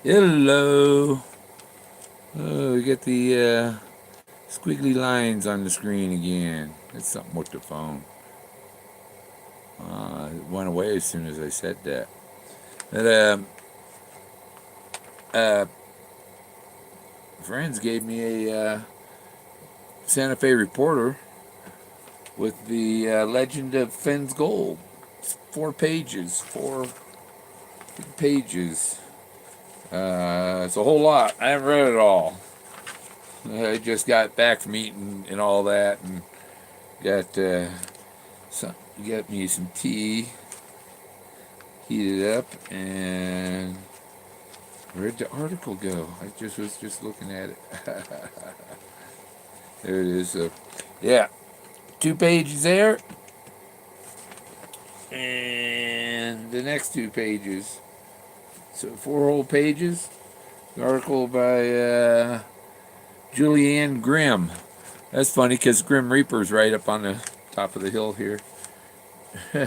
Hello. Oh, we got the squiggly lines on the screen again. That's something with the phone. It went away as soon as I said that. But uh, friends gave me a Santa Fe Reporter with the Legend of Fenn's Gold. It's 4 pages, 4 pages. It's a whole lot. I haven't read it all. I just got back from eating and all that, and got got me some tea, heated up, and where'd the article go? I was just looking at it. There it is. Yeah, 2 pages there, and the next 2 pages. So 4 whole pages. An article by Julianne Grimm. That's funny because Grim Reaper's right up on the top of the hill here. You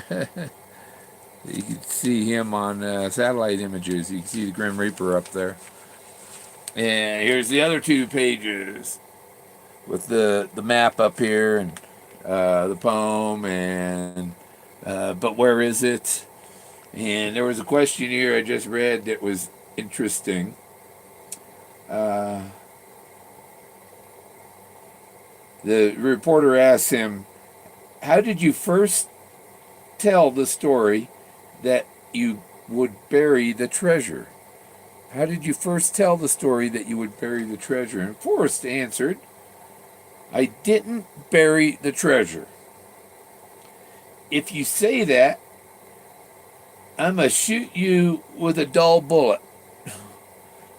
can see him on satellite images. You can see the Grim Reaper up there. And here's the other 2 pages with the map up here and the poem and but where is it? And there was a question here I just read that was interesting. Uh, the reporter asked him, "How did you first tell the story that you would bury the treasure? How did you first tell the story that you would bury the treasure?" And Forrest answered, "I didn't bury the treasure. If you say that, I'm going to shoot you with a dull bullet."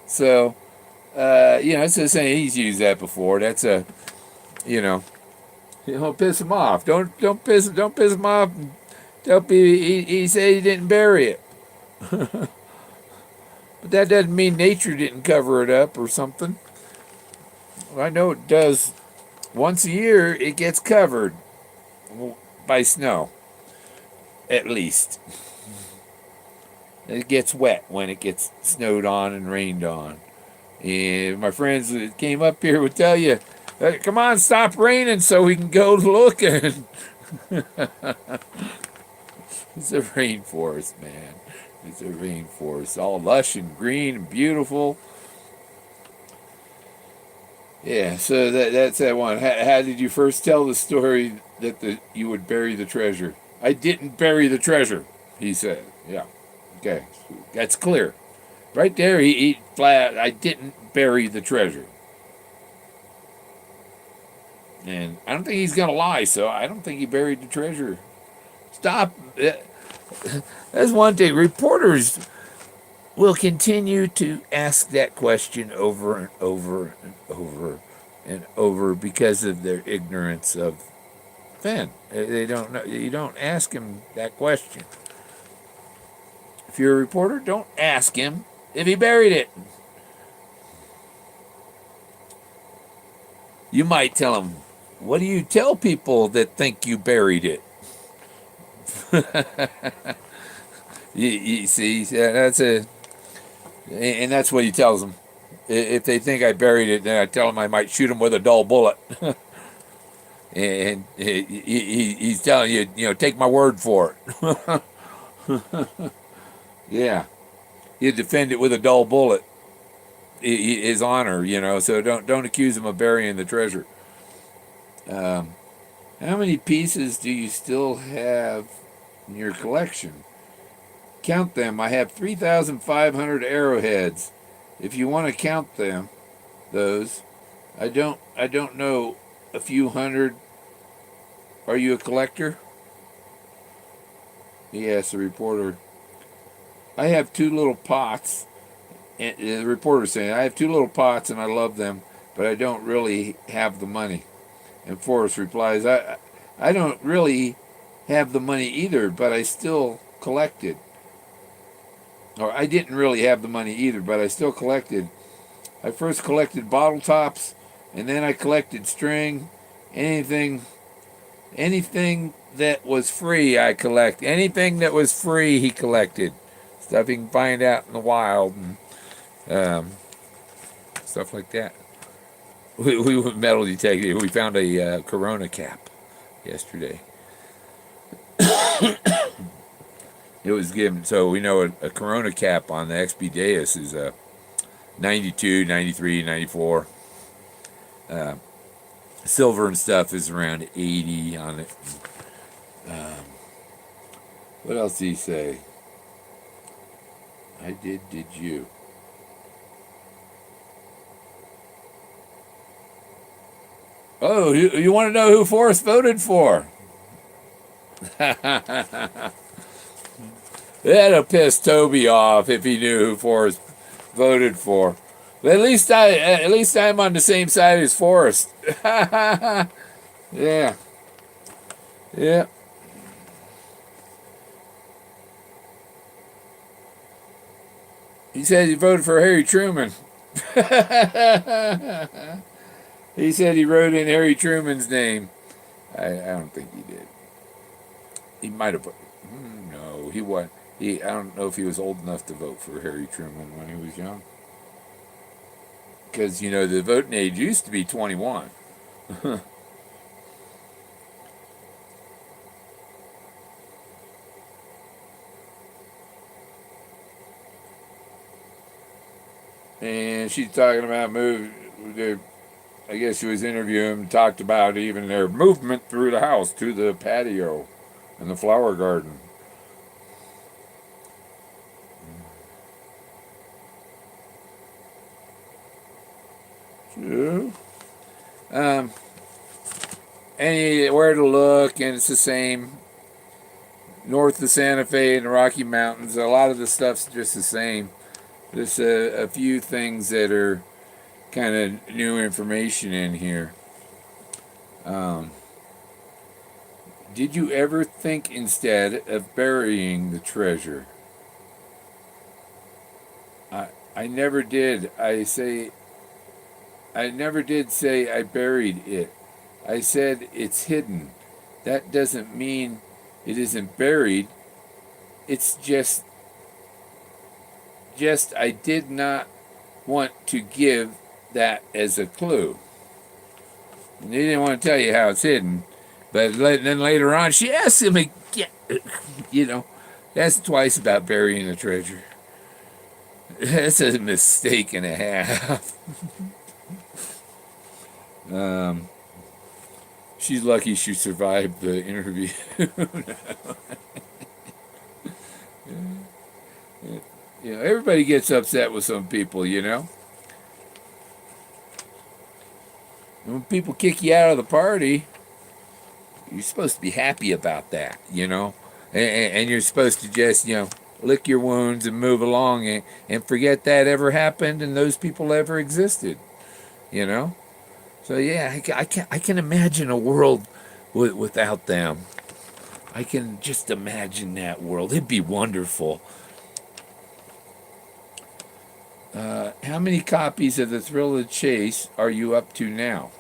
So, it's the same. He's used that before. That's don't piss him off. Don't piss him off. He said he didn't bury it. But that doesn't mean nature didn't cover it up or something. Well, I know it does. Once a year, it gets covered by snow, at least. It gets wet when it gets snowed on and rained on. And my friends that came up here would tell you, "Come on, stop raining so we can go looking." It's a rainforest, man. It's a rainforest, all lush and green and beautiful. Yeah, so that's that one. How did you first tell the story that you would bury the treasure? "I didn't bury the treasure," he said. Yeah, okay, that's clear. Right there, he flat. "I didn't bury the treasure," and I don't think he's gonna lie. So I don't think he buried the treasure. Stop. That's one thing. Reporters will continue to ask that question over and over and over and over because of their ignorance of Fenn. They don't know. You don't ask him that question. If you're a reporter, don't ask him if he buried it. You might tell him, "What do you tell people that think you buried it?" You see, and that's what he tells them. If they think I buried it, then I tell them I might shoot them with a dull bullet. And he's telling you, take my word for it. Yeah, he'd defend it with a dull bullet. His honor, So don't accuse him of burying the treasure. Um, how many pieces do you still have in your collection? Count them. I have 3,500 arrowheads. If you want to count them, those, I don't know, a few hundred. Are you a collector? He asked the reporter. "I have 2 little pots." And the reporter saying, "I have 2 little pots and I love them, but I don't really have the money." And Forrest replies, I don't really have the money either, but I still collected." Or, "I didn't really have the money either, but I still collected. I first collected bottle tops, and then I collected string. Anything that was free, I collect. Anything that was free, he collected. Stuff he can find out in the wild and Stuff like that. We went metal detecting. We found a Corona cap yesterday. It was given, so we know a Corona cap on the XB is 92, 93, 94. Silver and stuff is around 80 on it. What else did he say? Did you? Oh, you want to know who Forrest voted for? That'll piss Toby off if he knew who Forrest voted for. But at least I'm on the same side as Forrest. Yeah. Yeah. He said he voted for Harry Truman. He said he wrote in Harry Truman's name. I don't think he did. He might have. No, he was. I don't know if he was old enough to vote for Harry Truman when he was young. Because, the voting age used to be 21. And she's talking about I guess she was interviewing him, talked about even their movement through the house to the patio and the flower garden. So, anywhere to look, and it's the same. North of Santa Fe and the Rocky Mountains, a lot of the stuff's just the same. There's a few things that are kind of new information in here. Did you ever think instead of burying the treasure? I never did. I never did say I buried it. I said it's hidden. That doesn't mean it isn't buried. It's just I did not want to give that as a clue. And they didn't want to tell you how it's hidden. But then later on, she asked him again, that's twice about burying the treasure. That's a mistake and a half. She's lucky she survived the interview. Everybody gets upset with some people, And when people kick you out of the party, you're supposed to be happy about that, And you're supposed to just, lick your wounds and move along and forget that ever happened and those people ever existed, So yeah, I can imagine a world without them. I can just imagine that world. It'd be wonderful. How many copies of The Thrill of the Chase are you up to now?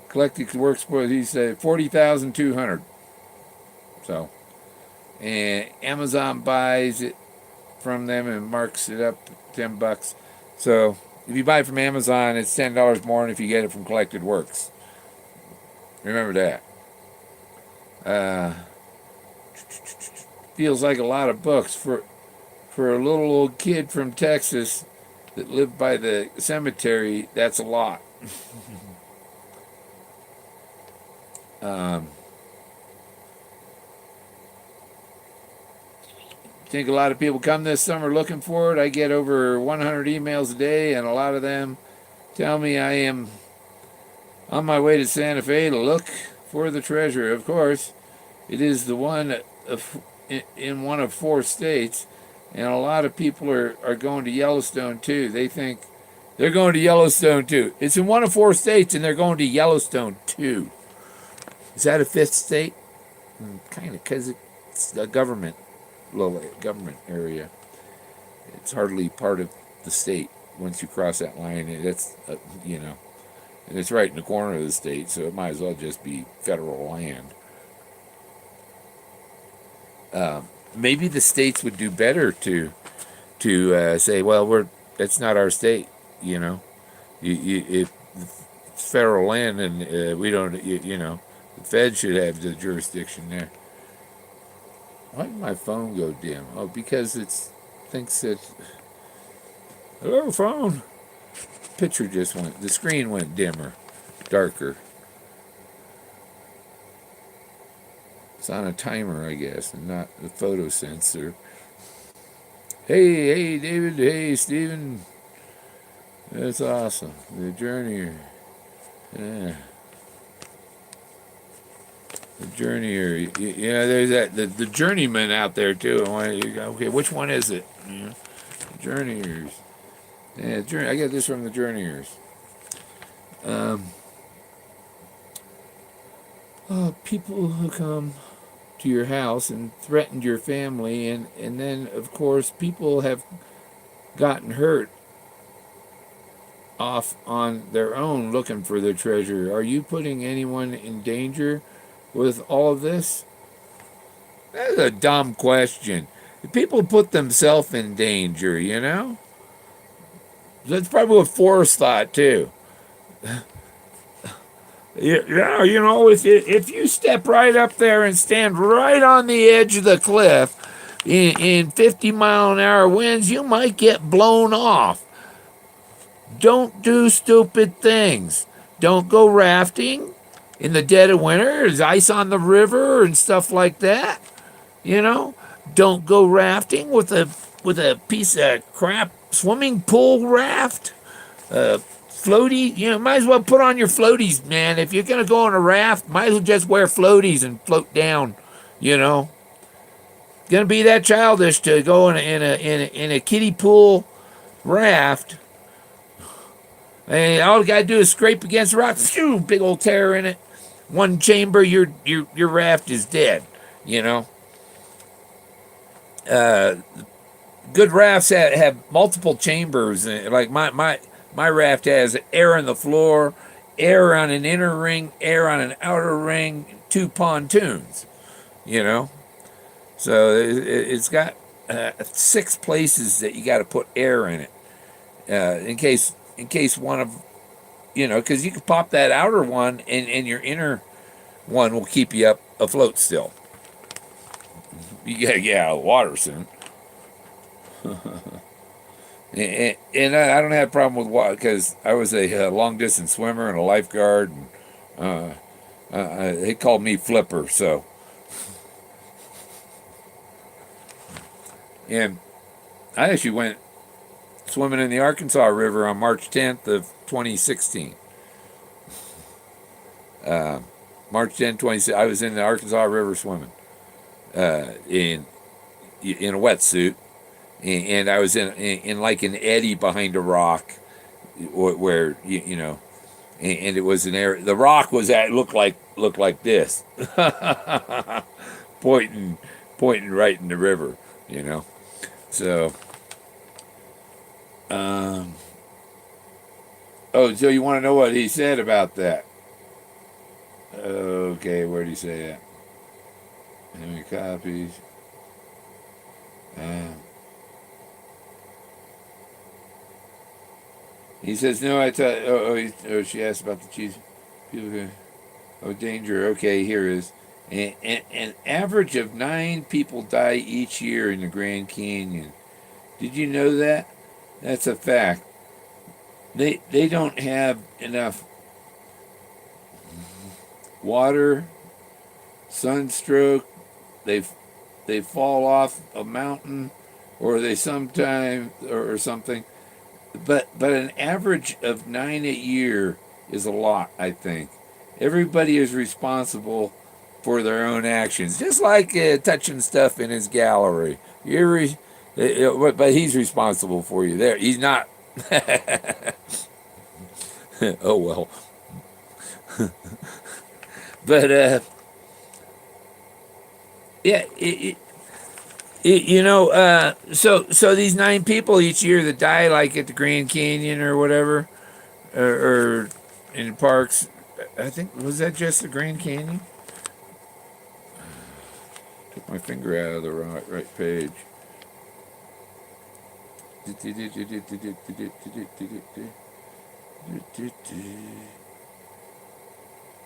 Collected works for, he said, 40,200. So, and Amazon buys it from them and marks it up $10. So, if you buy it from Amazon, it's $10 more than if you get it from Collected Works. Remember that. Feels like a lot of books for a little old kid from Texas that lived by the cemetery. That's a lot. Think a lot of people come this summer looking for it. I get over 100 emails a day, and a lot of them tell me I am on my way to Santa Fe to look for the treasure. Of course, it is the one in one of 4 states, and a lot of people are going to Yellowstone too. They think they're going to Yellowstone too. It's in one of 4 states, and they're going to Yellowstone too. Is that a 5th state? Kind of, because it's a government area. It's hardly part of the state once you cross that line. That's and it's right in the corner of the state, so it might as well just be federal land. Maybe the states would do better to say, well, that's not our state. You know, if it's federal land and we don't, the Fed should have the jurisdiction there. Why did my phone go dim? Oh, because it thinks that. Hello, phone. Picture just went. The screen went dimmer, darker. It's on a timer, I guess, and not the photo sensor. Hey, David. Hey, Steven. That's awesome. The journeyer. Yeah. The journeyer. There's the journeyman out there too. Okay, which one is it? The journeyers. Yeah, I got this from the journeyers. People who come to your house and threatened your family, and then of course people have gotten hurt off on their own looking for their treasure. Are you putting anyone in danger with all of this? That's a dumb question. People put themselves in danger, That's probably what Forrest thought too. Yeah, if you step right up there and stand right on the edge of the cliff in 50-mile-an-hour winds, you might get blown off. Don't do stupid things. Don't go rafting in the dead of winter. There's ice on the river and stuff like that. Don't go rafting with a piece of crap swimming pool raft. Floaty, might as well put on your floaties, man. If you're gonna go on a raft, might as well just wear floaties and float down. Gonna be that childish to go in a kiddie pool raft. And all you gotta do is scrape against the rock. Phew, big old tear in it. One chamber, your raft is dead. Good rafts have multiple chambers. Like my raft has air on the floor, air on an inner ring, air on an outer ring, 2 pontoons. So it's got 6 places that you got to put air in it, in case one of, because you can pop that outer one and your inner one will keep you up afloat still. You gotta get out of the water soon. And I don't have a problem with water because I was a long distance swimmer and a lifeguard, and they called me Flipper. So, and I actually went swimming in the Arkansas River on March 10th of 2016. March 10, 2016, I was in the Arkansas River swimming in a wetsuit. And I was in like an eddy behind a rock, where and it was an area. The rock looked like this, pointing right in the river, So, so you want to know what he said about that? Okay, where did he say that? How many copies? He says, no, I thought, she asked about the cheese. People, danger. Okay, here is. An average of 9 people die each year in the Grand Canyon. Did you know that? That's a fact. They don't have enough water, sunstroke, they fall off a mountain, or they sometime or something. But an average of 9 a year is a lot, I think. Everybody is responsible for their own actions, just like touching stuff in his gallery. But he's responsible for you there. He's not. Oh well. But yeah. So these 9 people each year that die, like at the Grand Canyon or whatever, or in parks. I think, was that just the Grand Canyon? Took my finger out of the right page.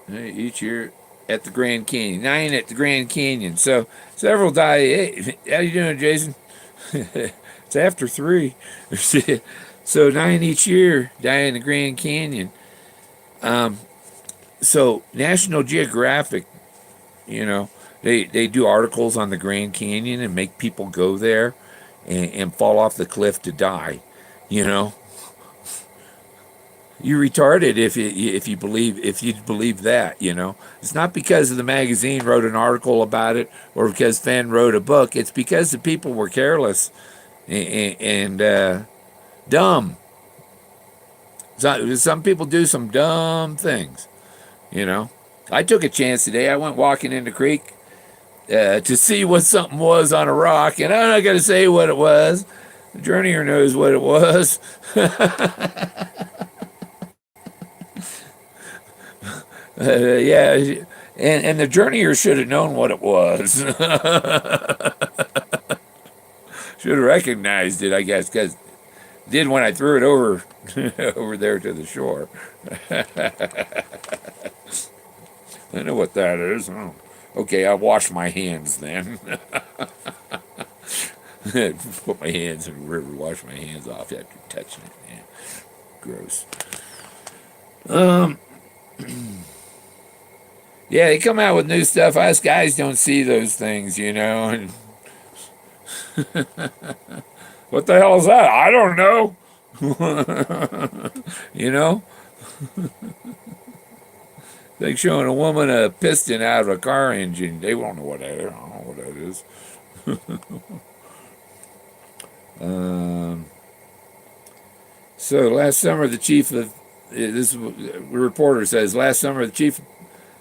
Each year at the Grand Canyon. 9 at the Grand Canyon. So several die. Hey, how you doing, Jason? It's after 3. So 9 each year die in the Grand Canyon. So National Geographic, they do articles on the Grand Canyon and make people go there and fall off the cliff to die. You know, you retarded if you believe that. It's not because the magazine wrote an article about it or because Fenn wrote a book. It's because the people were careless and dumb. Some people do some dumb things. I took a chance today. I went walking in the creek to see what something was on a rock, and I'm not going to say what it was. The journeyer knows what it was. Yeah, and the journeyer should have known what it was. Should have recognized it, I guess, because did when I threw it over over there to the shore. I know what that is. Oh. Okay, I'll wash my hands then. Put my hands in the river, wash my hands off after touching it. Yeah. Gross. Yeah, they come out with new stuff. Us guys don't see those things, And what the hell is that? I don't know. you know? Like showing a woman a piston out of a car engine. They won't know what that is. I don't know what that is. So last summer, the chief of this reporter says last summer the chief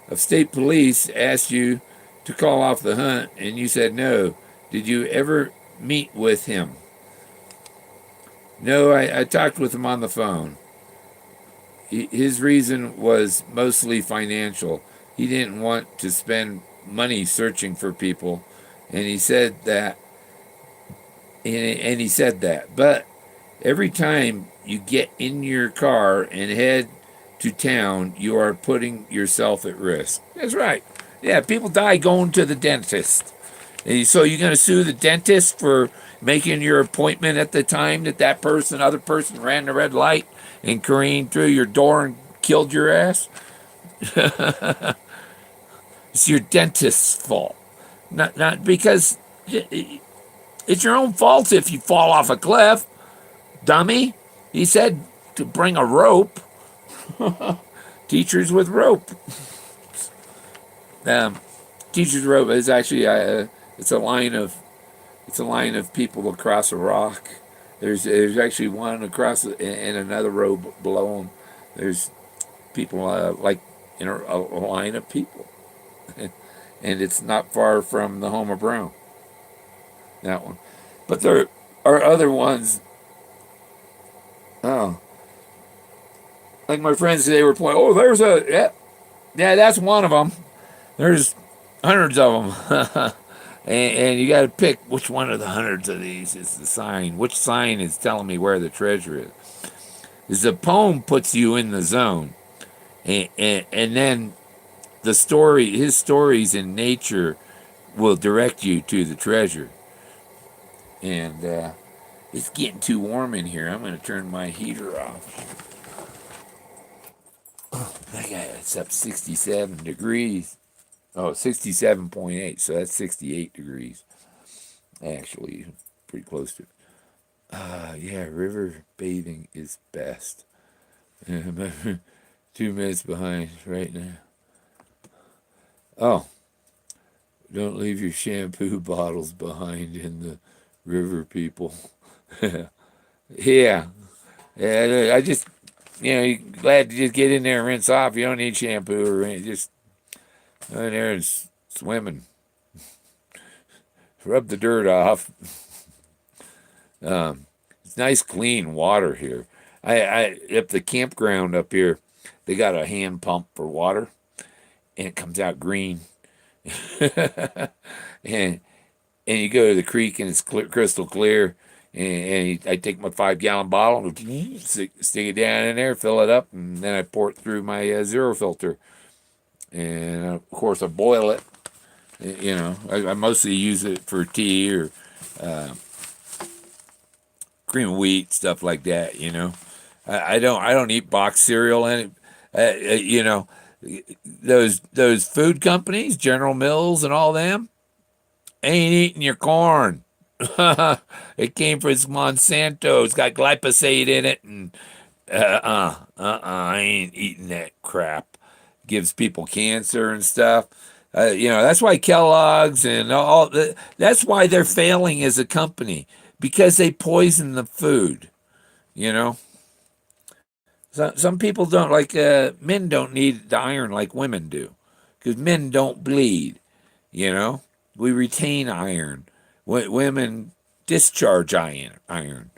of state police asked you to call off the hunt, and you said no. Did you ever meet with him? No, I talked with him on the phone. His reason was mostly financial. He didn't want to spend money searching for people, and he said that. And he said that. But every time you get in your car and head to town, you are putting yourself at risk. That's right. Yeah, people die going to the dentist. So you're going to sue the dentist for making your appointment at the time that other person ran the red light and careened through your door and killed your ass? It's your dentist's fault. Not because it's your own fault if you fall off a cliff, dummy. He said to bring a rope. Teachers with rope. Teachers rope is actually it's a line of people across a rock. There's actually one across and another row below them. There's people like in a line of people, and it's not far from the home of Brown. That one, but there are other ones. Oh, like my friends today were pointing. Oh, there's yeah, that's one of them. There's hundreds of them. And you got to pick which one of the hundreds of these is the sign. Which sign is telling me where the treasure is? Because the poem puts you in the zone, and then his stories in nature will direct you to the treasure. And it's getting too warm in here. I'm going to turn my heater off. It's up 67 degrees. Oh, 67.8, so that's 68 degrees. Actually, pretty close to it. Yeah, river bathing is best. 2 minutes behind right now. Oh, don't leave your shampoo bottles behind in the river, people. Yeah. I just, you're glad to just get in there and rinse off. You don't need shampoo or anything. Just go in there and swimming. Rub the dirt off. It's nice, clean water here. I at the campground up here, they got a hand pump for water, and it comes out green. and you go to the creek and it's crystal clear, and I take my 5-gallon bottle and stick it down in there, fill it up, and then I pour it through my zero filter. And of course, I boil it. I mostly use it for tea or cream of wheat, stuff like that. I don't eat box cereal, and those food companies, General Mills and all them, ain't eating your corn. It came from Monsanto. It's got glyphosate in it, and I ain't eating that crap. Gives people cancer and stuff. That's why Kellogg's and that's why they're failing as a company, because they poison the food. You know, some people don't like men don't need the iron like women do, because men don't bleed. You know, we retain iron. Women discharge iron,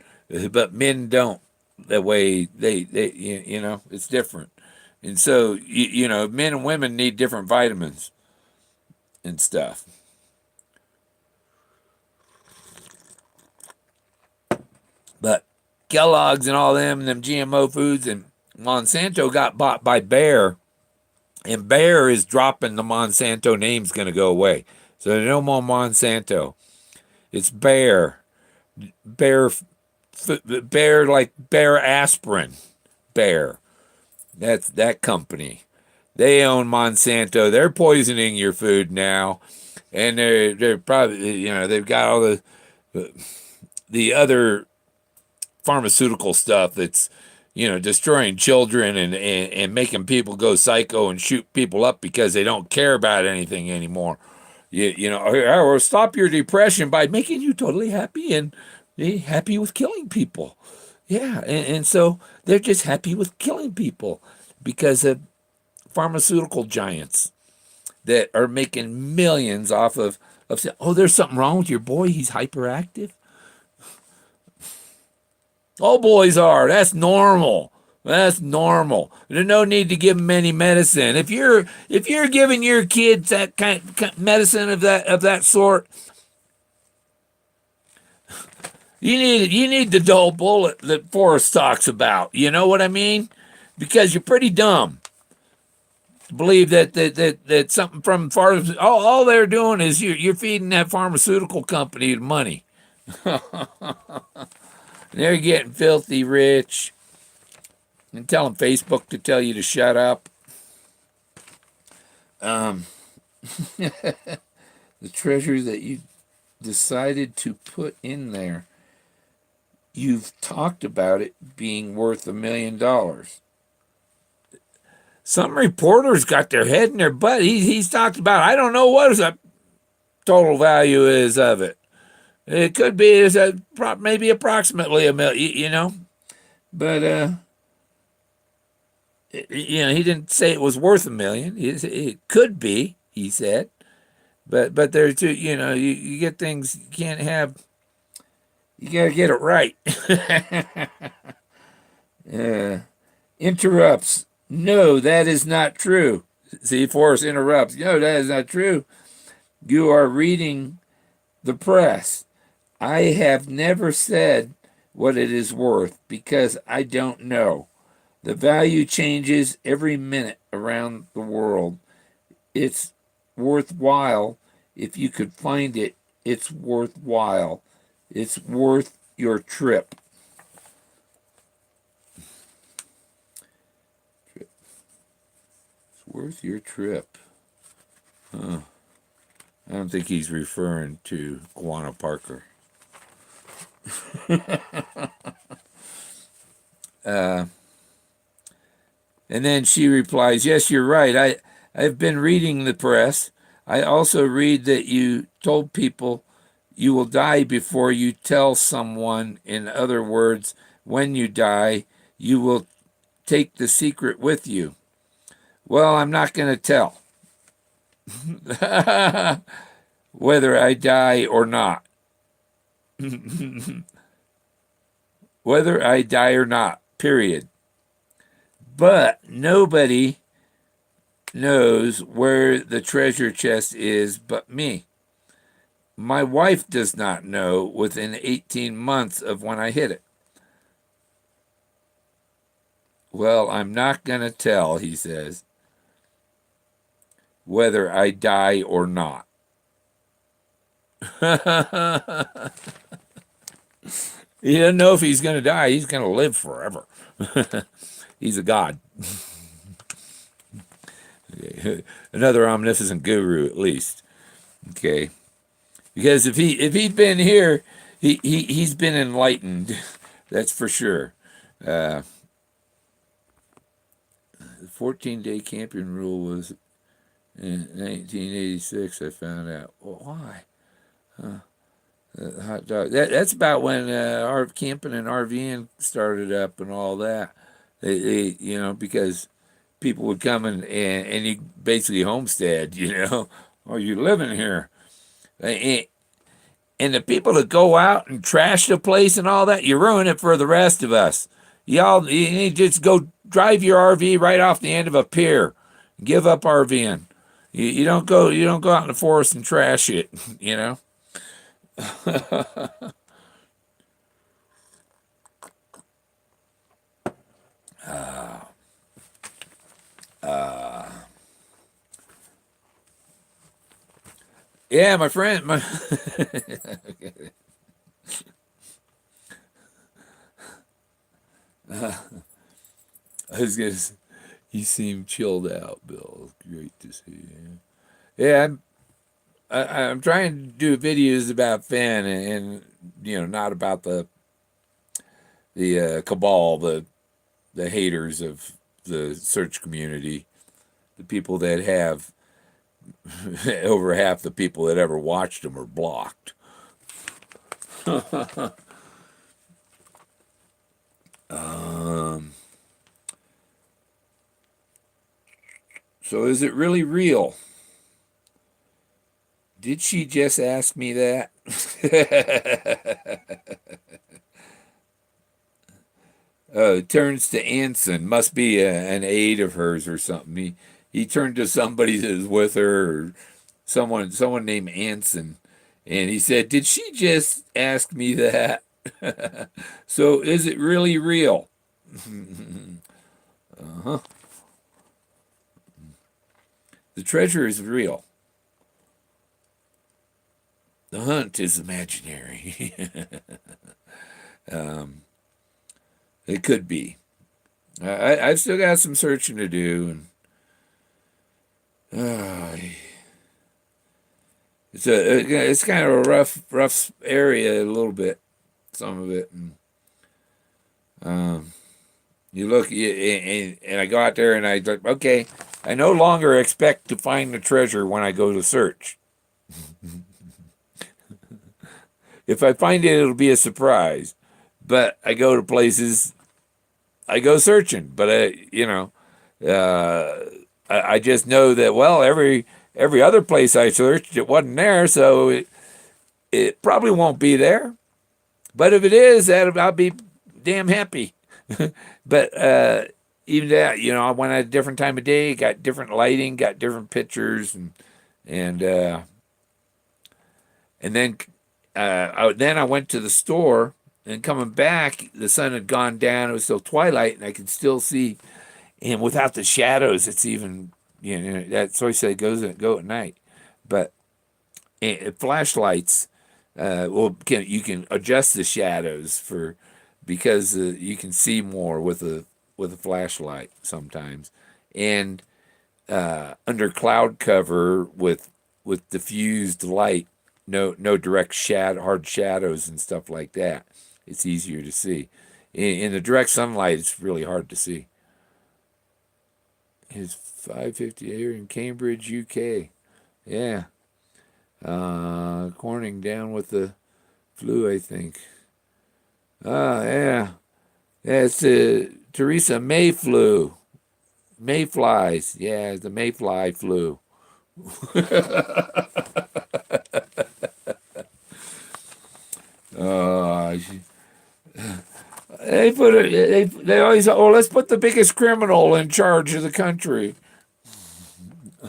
but men don't. The way they it's different. And so, men and women need different vitamins and stuff. But Kellogg's and all them GMO foods, and Monsanto got bought by Bayer, and Bayer is dropping the Monsanto name's going to go away. So no more Monsanto. It's Bayer. Bayer like Bayer aspirin. Bayer. That's that company. They own Monsanto. They're poisoning your food now, and they're probably they've got all the other pharmaceutical stuff that's destroying children and making people go psycho and shoot people up because they don't care about anything anymore. Or stop your depression by making you totally happy and be happy with killing people. Yeah, and so they're just happy with killing people because of pharmaceutical giants that are making millions off of oh, there's something wrong with your boy, he's hyperactive. All boys are. That's normal. That's normal. There's no need to give them any medicine. If you're giving your kids that kind of medicine of that sort, you need the dull bullet that Forrest talks about. You know what I mean? Because you're pretty dumb to believe that something from all they're doing is you're feeding that pharmaceutical company money. They're getting filthy rich. And telling Facebook to tell you to shut up. The treasure that you decided to put in there, you've talked about it being worth $1 million. Some reporters got their head in their butt. He's talked about, I don't know what the total value is of it. It could be maybe approximately $1 million, but he didn't say it was worth $1 million. It could be, he said, but there's two. You get things you can't have. You gotta get it right. Interrupts. No, that is not true. See, Forrest interrupts. No, that is not true. You are reading the press. I have never said what it is worth because I don't know. The value changes every minute around the world. It's worthwhile. If you could find it, it's worthwhile. It's worth your trip. It's worth your trip. Huh. I don't think he's referring to Guana Parker. And then she replies, yes, you're right. I've been reading the press. I also read that you told people you will die before you tell someone. In other words, when you die, you will take the secret with you. Well, I'm not going to tell whether I die or not. Whether I die or not, period. But nobody knows where the treasure chest is but me. My wife does not know within 18 months of when I hit it. Well, I'm not going to tell, he says, whether I die or not. He doesn't know if he's going to die. He's going to live forever. He's a god. Another omnipotent guru, at least. Okay. Because if he'd been here, he's been enlightened. That's for sure. The 14-day camping rule was in 1986, I found out. Well, why? Hot dog. That's about when our camping and RVing started up and all that. Because people would come and you basically homestead, oh, you're living here. And the people that go out and trash the place and all that, you ruin it for the rest of us. You just go drive your RV right off the end of a pier. Give up RVing. You don't go out in the forest and trash it, Yeah, my friend. I was gonna. You seem chilled out, Bill. Great to see you. Yeah, I'm trying to do videos about Fenn and not about the cabal, the haters of the search community, the people that have over half the people that ever watched them are blocked. So is it really real? Did she just ask me that? It turns to Anson. Must be an aide of hers or something. He turned to somebody that was with her, or someone named Anson, and he said, "Did she just ask me that?" So is it really real? Uh-huh. The treasure is real. The hunt is imaginary. It could be. I've still got some searching to do, and it's kind of a rough area, a little bit, some of it, and you look, and I go out there, and I like, okay, I no longer expect to find the treasure when I go to search. If I find it, it'll be a surprise. But I go to places, I go searching. But I just know that, well, every other place I searched, it wasn't there, so it probably won't be there. But if it is, I'll be damn happy. But even that, I went at a different time of day, got different lighting, got different pictures, and then I went to the store, and coming back, the sun had gone down. It was still twilight, and I could still see. And without the shadows, it's even that's why I say go at night. But flashlights, you can adjust the shadows because you can see more with a flashlight sometimes, and under cloud cover with diffused light, no direct hard shadows and stuff like that. It's easier to see. In the direct sunlight, it's really hard to see. It's 5:50 here in Cambridge, UK. Yeah. Corning down with the flu, I think. Yeah. Yeah, it's the Theresa May flu. Mayflies. Yeah, the Mayfly flu. She- they always, oh, let's put the biggest criminal in charge of the country.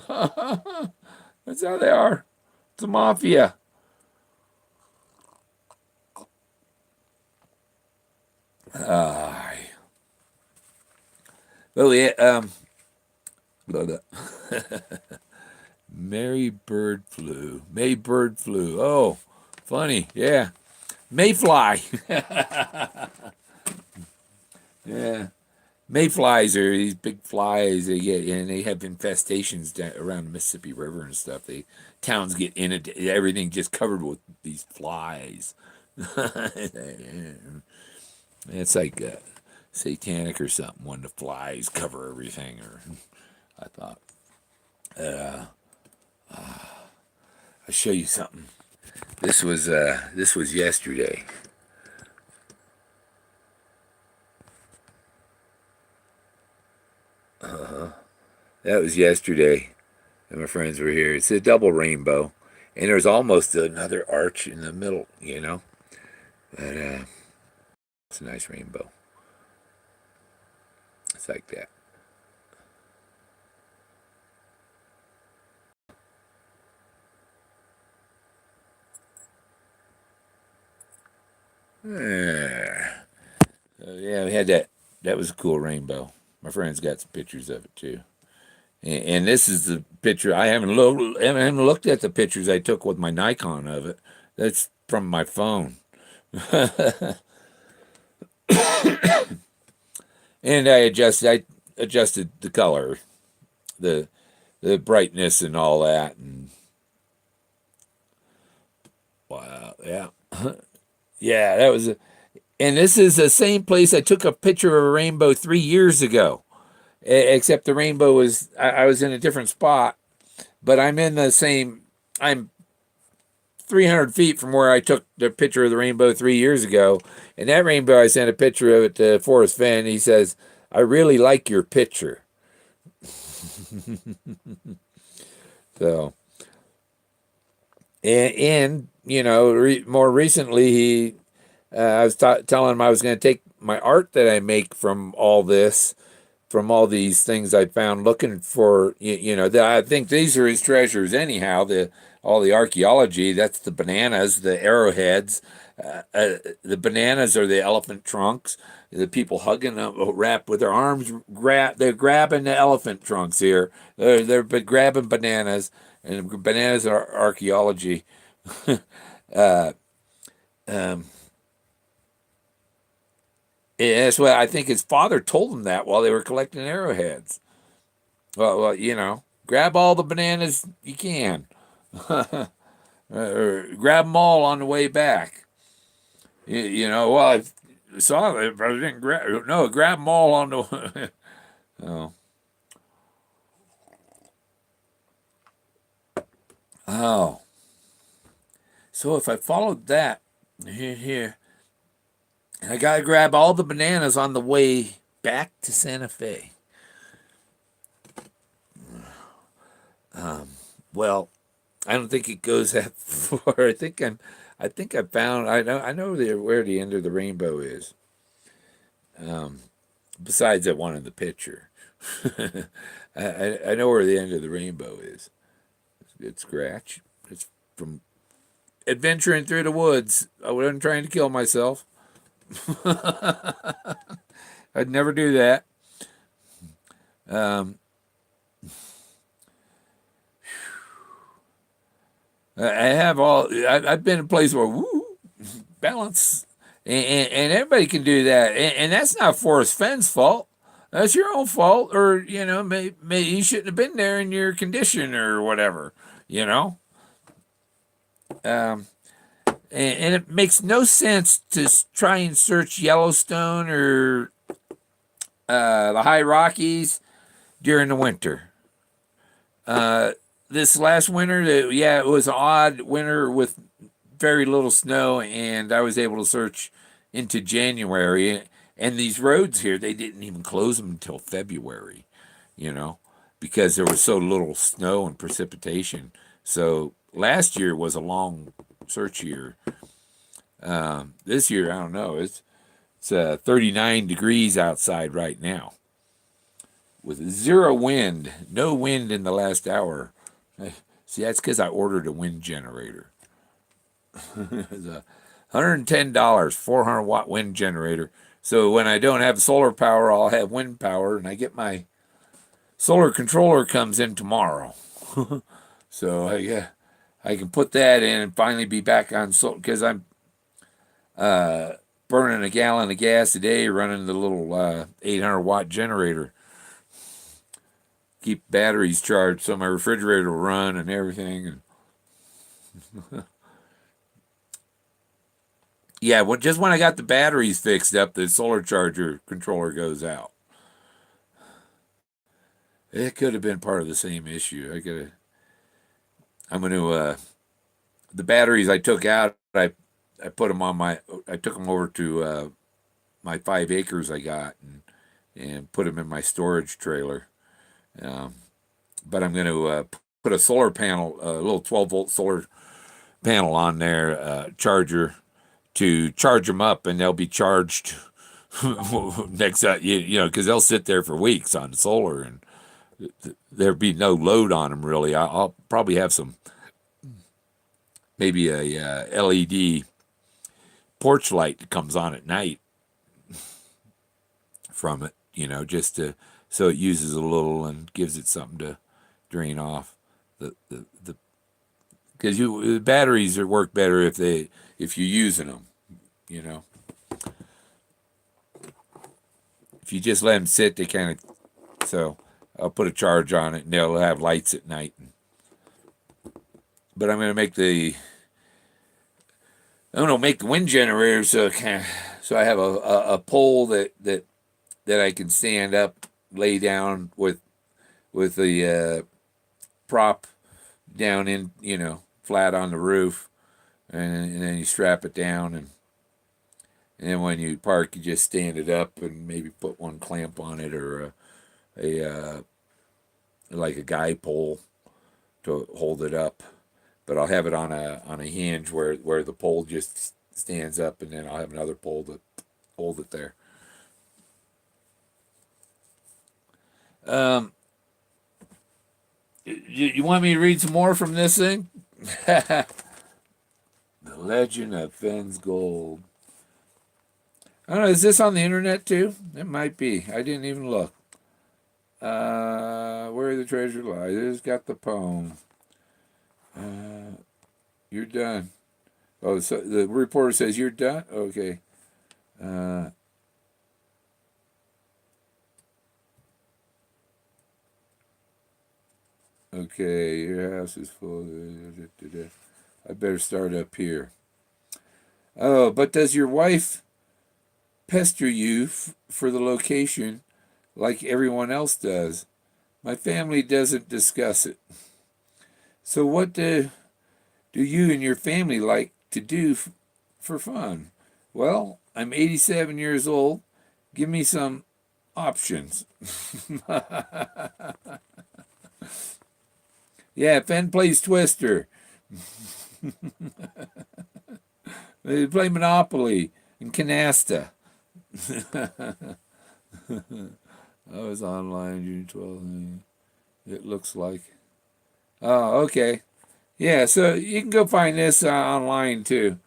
That's how they are. It's a mafia. Uh, oh yeah. Blah, blah. Mary bird flu. May bird flu. Oh, funny. Yeah. Mayfly. Yeah. Mayflies are these big flies they get, and they have infestations down around the Mississippi River and stuff. They towns get inundated, everything just covered with these flies. It's like satanic or something when the flies cover everything. Or I thought I'll show you something. This was yesterday. That was yesterday, and my friends were here. It's a double rainbow, and there's almost another arch in the middle, But it's a nice rainbow. It's like that. Yeah. So yeah, we had that. That was a cool rainbow. My friends got some pictures of it too. And this is the picture. I haven't looked at the pictures I took with my Nikon of it. That's from my phone. And I adjusted the color, the the brightness and all that. And wow, yeah, yeah, and this is the same place I took a picture of a rainbow 3 years ago. Except the rainbow I was in a different spot, but I'm in the same. I'm 300 feet from where I took the picture of the rainbow 3 years ago, and that rainbow I sent a picture of it to Forrest Fenn. He says, "I really like your picture." So, and more recently, I was telling him I was going to take my art that I make from all this, from all these things I found looking for, that I think these are his treasures anyhow. All the archaeology, that's the bananas, the arrowheads. The bananas are the elephant trunks. The people hugging them, wrapped with their arms, they're grabbing the elephant trunks here. They're grabbing bananas, and bananas are archaeology. uh, um, and that's what I think his father told him that while they were collecting arrowheads. Well, grab all the bananas you can, or grab them all on the way back. Well, I saw it, but I didn't grab. No, grab them all on the. Oh, oh. So if I followed that here, I gotta grab all the bananas on the way back to Santa Fe. Well, I don't think it goes that far. I think I found. I know where the end of the rainbow is. Besides that one in the picture, I know where the end of the rainbow is. It's a good scratch. It's from adventuring through the woods. I wasn't trying to kill myself. I'd never do that. Um, I have I've been in a place where woo, balance, and everybody can do that, and that's not Forrest Fenn's fault. That's your own fault, or maybe you shouldn't have been there in your condition or whatever. You know, um, and it makes no sense to try and search Yellowstone or the High Rockies during the winter. Uh, this last winter, yeah, it was an odd winter with very little snow, and I was able to search into January. And these roads here, they didn't even close them until February, you know, because there was so little snow and precipitation. So last year was a long search year. This year, I don't know. It's 39 degrees outside right now with zero wind, no wind in the last hour. See, that's because I ordered a wind generator. It's a $110, 400-watt wind generator. So when I don't have solar power, I'll have wind power, and I get my solar controller comes in tomorrow. So I can put that in and finally be back on solar because I'm uh, burning a gallon of gas a day running the little 800-watt generator. Keep batteries charged so my refrigerator will run and everything. And yeah, well, just when I got the batteries fixed up, the solar charger controller goes out. It could have been part of the same issue. I'm going to, the batteries I took out, I put them on I took them over to my 5 acres I got and put them in my storage trailer. Um, but I'm going to put a solar panel, a little 12-volt solar panel on there, charger to charge them up, and they'll be charged next, because they'll sit there for weeks on solar, and there'll be no load on them really. I'll probably have maybe a LED porch light that comes on at night from it, just so it uses a little and gives it something to drain off the because the batteries work better if you're using them, you know. If you just let them sit, they kind of. So I'll put a charge on it, and they'll have lights at night. But I'm going to make the wind generator so I have a pole that I can stand up, lay down with the prop down in, flat on the roof, and then you strap it down, and then when you park, you just stand it up and maybe put one clamp on it, or a like a guy pole to hold it up. But I'll have it on a hinge where the pole just stands up, and then I'll have another pole to hold it there. You want me to read some more from this thing? The Legend of Fenn's Gold. I don't know, is this on the internet too? It might be. I didn't even look. Where the treasure lies. It's got the poem. You're done. Oh, so the reporter says you're done? Okay. Okay, your house is full. I better start up here. Oh, but does your wife pester you for the location like everyone else does? My family doesn't discuss it. So what do you and your family like to do for fun? Well, I'm 87 years old. Give me some options. Yeah, Fenn plays Twister. They play Monopoly and Canasta. I was online June 12th. It looks like. Oh, okay. Yeah, so you can go find this online too.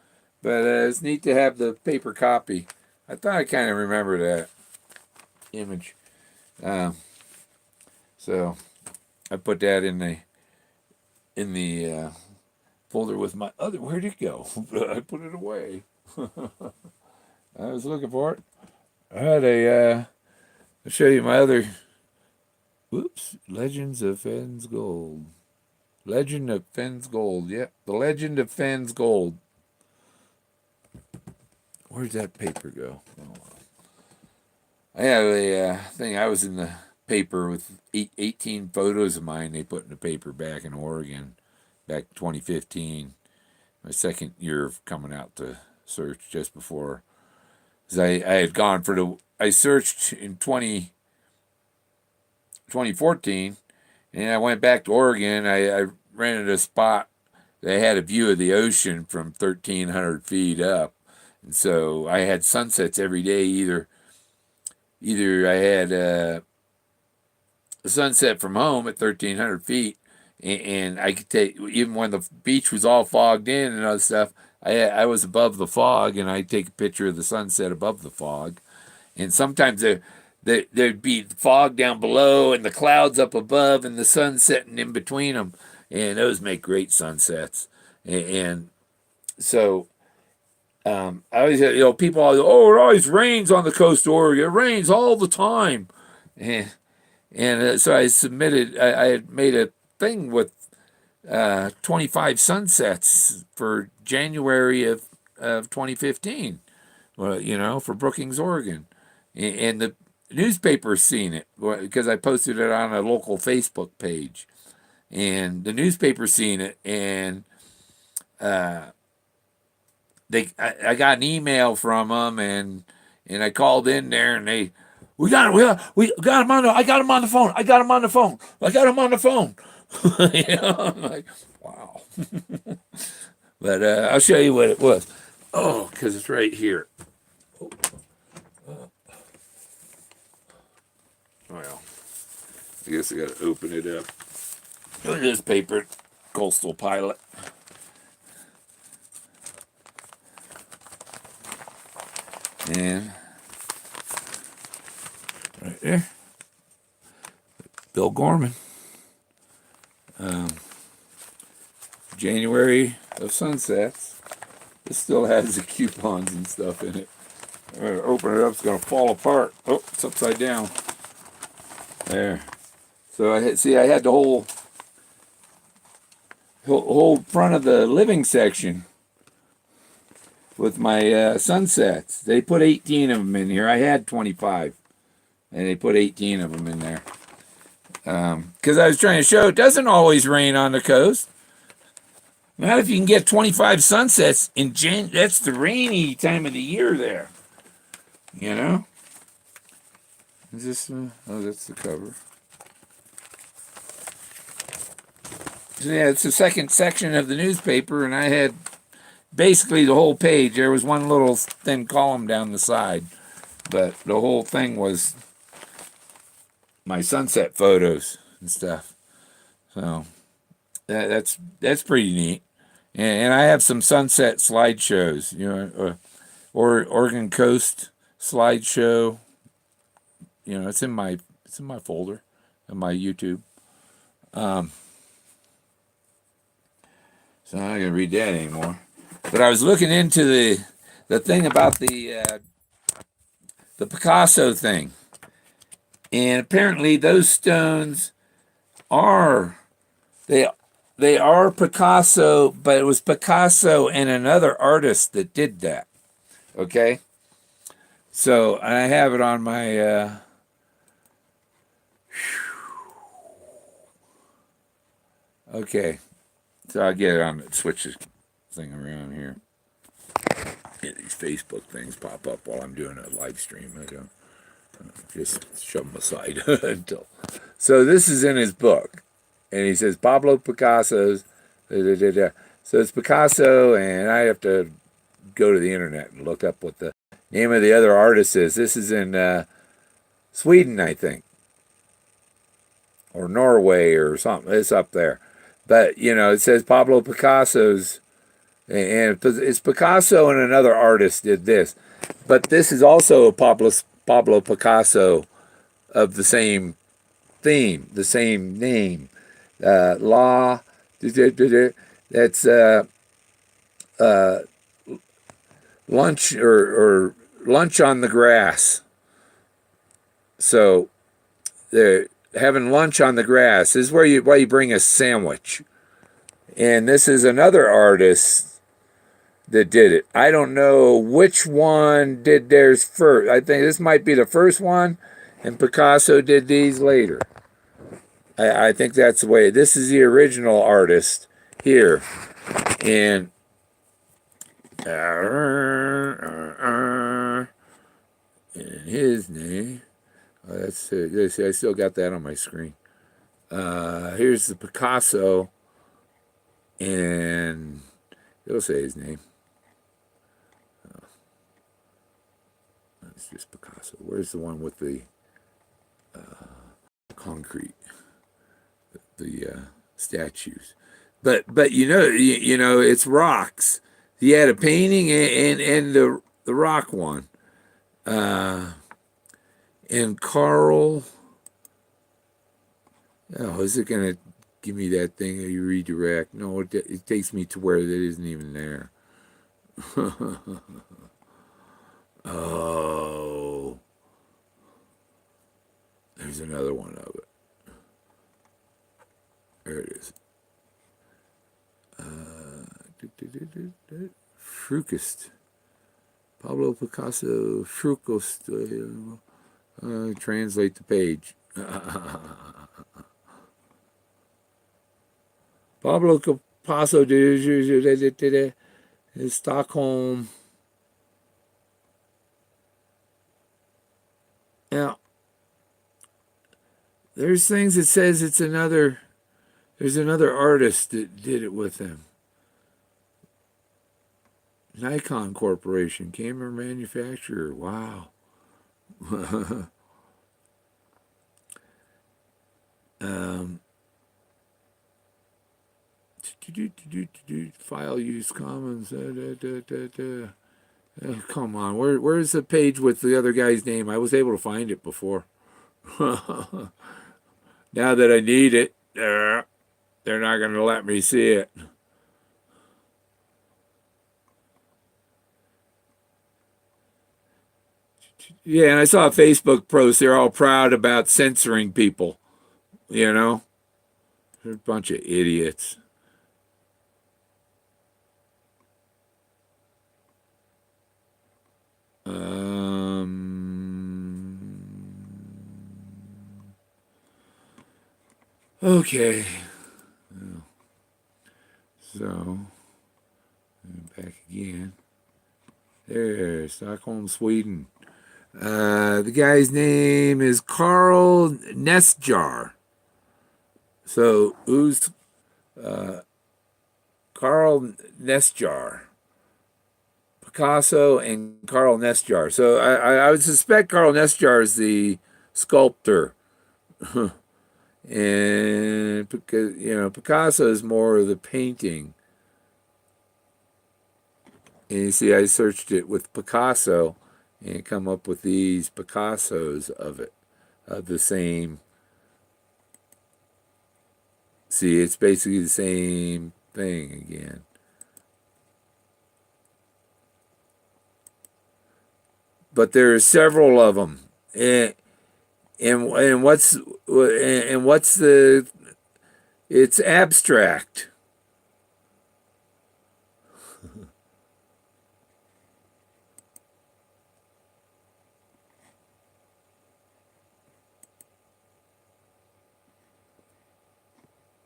But it's neat to have the paper copy. I thought I kind of remember that image. So I put that in the folder with my other. Where'd it go? I put it away. I was looking for it. I had I'll show you my other. Whoops! Legends of Fenn's Gold. Legend of Fenn's Gold. Yep, the Legend of Fenn's Gold. Where'd that paper go? Oh, I have a thing. I was in the paper with 18 photos of mine they put in the paper back in Oregon, back 2015. My second year of coming out to search just before. Because I had gone I searched in 2014, and I went back to Oregon. I rented a spot that had a view of the ocean from 1,300 feet up. And so I had sunsets every day. Either I had a sunset from home at 1,300 feet, and I could take, even when the beach was all fogged in and other stuff, I was above the fog, and I'd take a picture of the sunset above the fog. And sometimes there'd be fog down below and the clouds up above and the sun setting in between them. And those make great sunsets. And so I always, people always, oh, it always rains on the coast of Oregon. It rains all the time. And so I had made a thing with 25 sunsets for January of 2015, well, for Brookings, Oregon. And the newspaper's seen it because I posted it on a local Facebook page. And the newspaper's seen it, and I got an email from them, and I called in there, and we got him on I got him on the phone. I got him on the phone. I'm like, wow. But I'll show you what it was. Oh, because it's right here. Well, I guess I got to open it up. Look at this paper, Coastal Pilot. And right there, Bill Gorman. January of Sunsets. This still has the coupons and stuff in it. I'm going to open it up, it's going to fall apart. Oh, it's upside down. There. So I had the whole front of the living section with my sunsets. They put 18 of them in here. I had 25, and they put 18 of them in there. Because I was trying to show it doesn't always rain on the coast. Not if you can get 25 sunsets in that's the rainy time of the year there. Is this, that's the cover. So yeah, it's the second section of the newspaper, and I had basically the whole page. There was one little thin column down the side, but the whole thing was my sunset photos and stuff. So that's pretty neat. And I have some sunset slideshows, or Oregon Coast slideshow. It's in my folder on my YouTube. So I'm not gonna read that anymore. But I was looking into the thing about the Picasso thing, and apparently those stones are they are Picasso, but it was Picasso and another artist that did that. Okay, so I have it on my. Okay, so I'll get it on it. Switch this thing around here. Yeah, these Facebook things pop up while I'm doing a live stream. I don't just shove them aside until. So this is in his book, and he says Pablo Picasso's. So it's Picasso, and I have to go to the internet and look up what the name of the other artist is. This is in Sweden, I think, or Norway or something. It's up there. But, it says Pablo Picasso's, and it's Picasso and another artist did this. But this is also a Pablo Picasso of the same theme, the same name. That's lunch or lunch on the grass. So they're having lunch on the grass. This is why you bring a sandwich. And this is another artist that did it. I don't know which one did theirs first. I think this might be the first one, and Picasso did these later. I think that's the way. This is the original artist here. And his name. Oh, that's I still got that on my screen. Here's the Picasso, and it'll say his name. It's just Picasso. Where's the one with the concrete, the statues? But it's rocks. He had a painting and the rock one. And Carl, oh, is it going to give me that thing that you redirect? No, it takes me to where it isn't even there. Oh, there's another one of it. There it is. Frucist. Pablo Picasso, Frucist. Translate the page. Pablo Picasso, Stockholm. Now, there's things that says there's another artist that did it with him. Nikon Corporation, camera manufacturer. Wow. um, File use commons. Oh, come on, where's the page with the other guy's name? I was able to find it before. Now that I need it, they're not going to let me see it. Yeah, and I saw a Facebook post. They're all proud about censoring people. You know, they're a bunch of idiots. Okay. So, back again. There, Stockholm, Sweden. The guy's name is Carl Nesjar. So, who's Carl Nesjar? Picasso and Carl Nesjar. So, I would suspect Carl Nesjar is the sculptor. And because Picasso is more of the painting. And you see, I searched it with Picasso and come up with these Picassos of it, of the same. See, it's basically the same thing again. But there are several of them, and what's the? It's abstract.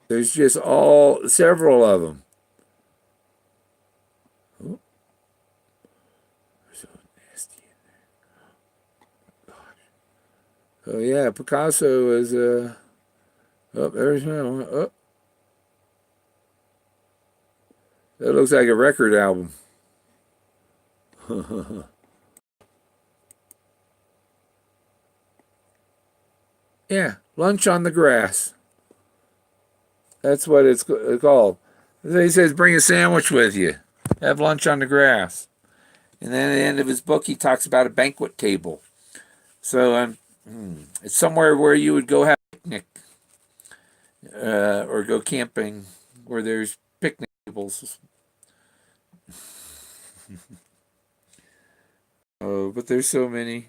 There's just several of them. Oh, so nasty in there. Gosh. Oh yeah, Picasso is oh, there's another one. Oh, that looks like a record album. Yeah, lunch on the grass. That's what it's called. He says, bring a sandwich with you. Have lunch on the grass. And then at the end of his book, he talks about a banquet table. So it's somewhere where you would go have a picnic or go camping where there's picnic tables. Oh, but there's so many.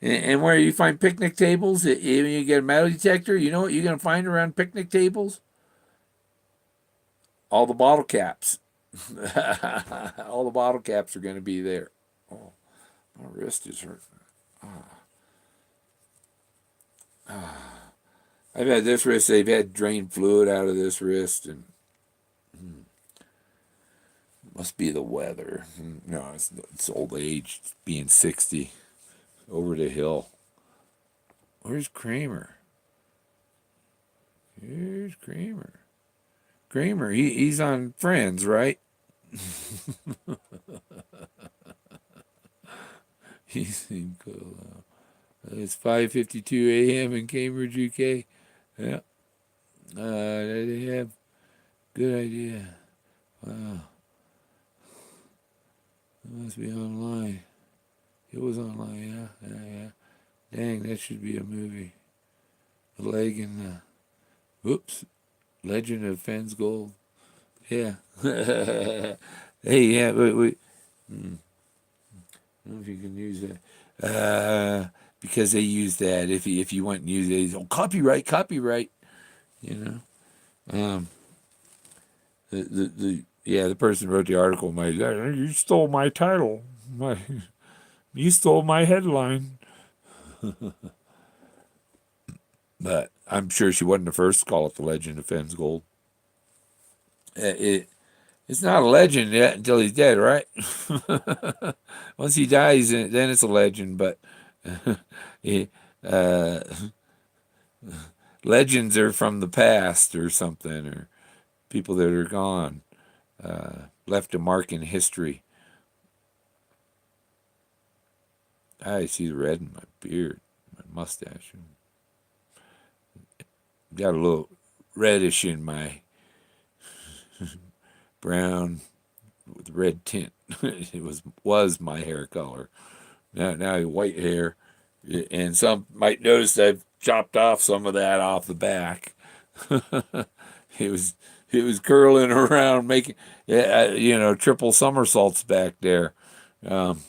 And where you find picnic tables, even you get a metal detector, you know what you're going to find around picnic tables? All the bottle caps. All the bottle caps are going to be there. Oh, my wrist is hurting. I've had this wrist. They've had drained fluid out of this wrist, and must be the weather. No, it's old age. It's being 60 over the hill. Where's Kramer? Here's Kramer. Kramer, he's on Friends, right? He seemed cool. It's 5:52 a.m. in Cambridge, UK. Yeah. They have good idea. Wow. It must be online. It was online, yeah. Dang, that should be a movie. A leg in the. Whoops. Legend of Fenn's Gold. Yeah. Hey, yeah, I don't know if you can use that. Because they use that. If you went and use it, oh, copyright. You know. Um, the person who wrote the article might, you stole my title. You stole my headline. But I'm sure she wasn't the first to call it the Legend of Fenn's Gold. It's not a legend yet until he's dead, right? Once he dies, then it's a legend. But he, uh, legends are from the past or something, or people that are gone, left a mark in history. I see the red in my beard, my mustache. Got a little reddish in my brown with red tint. It was my hair color. Now I have white hair, and some might notice I've chopped off some of that off the back. it was it was curling around, making triple somersaults back there. Um,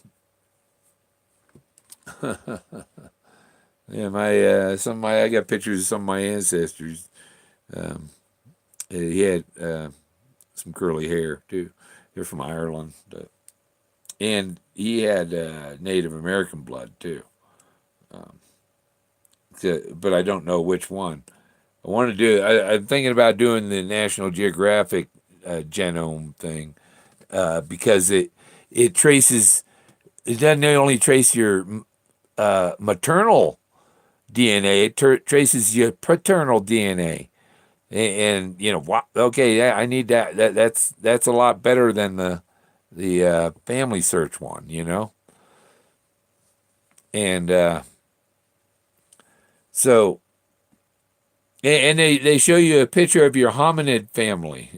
yeah, my I got pictures of some of my ancestors. Um, he had some curly hair too. They're from Ireland, and he had Native American blood too. Um, but I don't know which one. I want to do. I'm thinking about doing the National Geographic genome thing because it traces. It doesn't only trace your maternal DNA; it traces your paternal DNA. And okay, yeah, I need that. That's a lot better than the family search one, and so. And they show you a picture of your hominid family.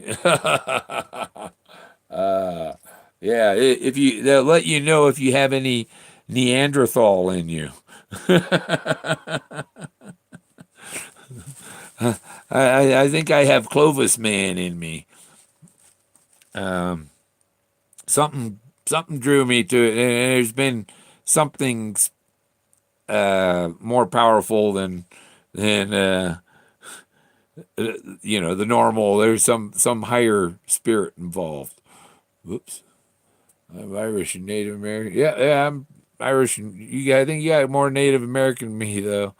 Yeah, if they'll let you know if you have any Neanderthal in you. I think I have Clovis man in me. Um, something drew me to it, and there's been something more powerful than the normal. There's some higher spirit involved. Whoops. I'm Irish and Native American. Yeah, I'm Irish. And I think you got more Native American than me, though.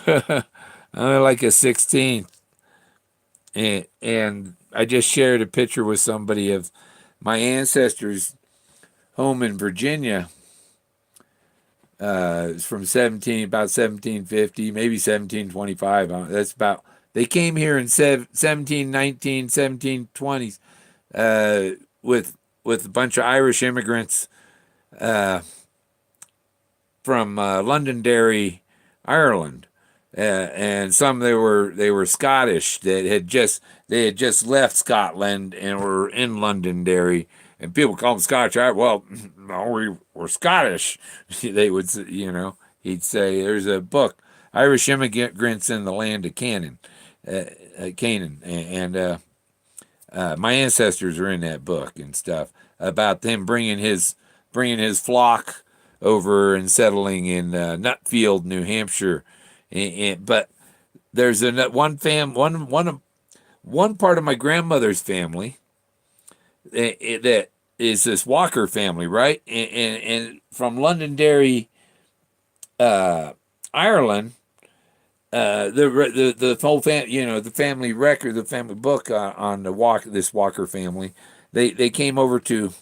I'm like a 16th. And I just shared a picture with somebody of my ancestors' home in Virginia. It's from about 1750, maybe 1725. That's about. They came here in 1719, 1720s with a bunch of Irish immigrants uh, from Londonderry, Ireland, and some they were Scottish that had just left Scotland and were in Londonderry, and people call them Scottish. Well, no, we're Scottish. They would, he'd say, "There's a book, Irish Immigrants in the Land of Canaan, Canaan," and my ancestors are in that book and stuff about them bringing his flock over and settling in Nutfield, New Hampshire. But there's one part of my grandmother's family that is this Walker family, right? And from Londonderry, Ireland. The whole the family record, the family book on this Walker family, they came over to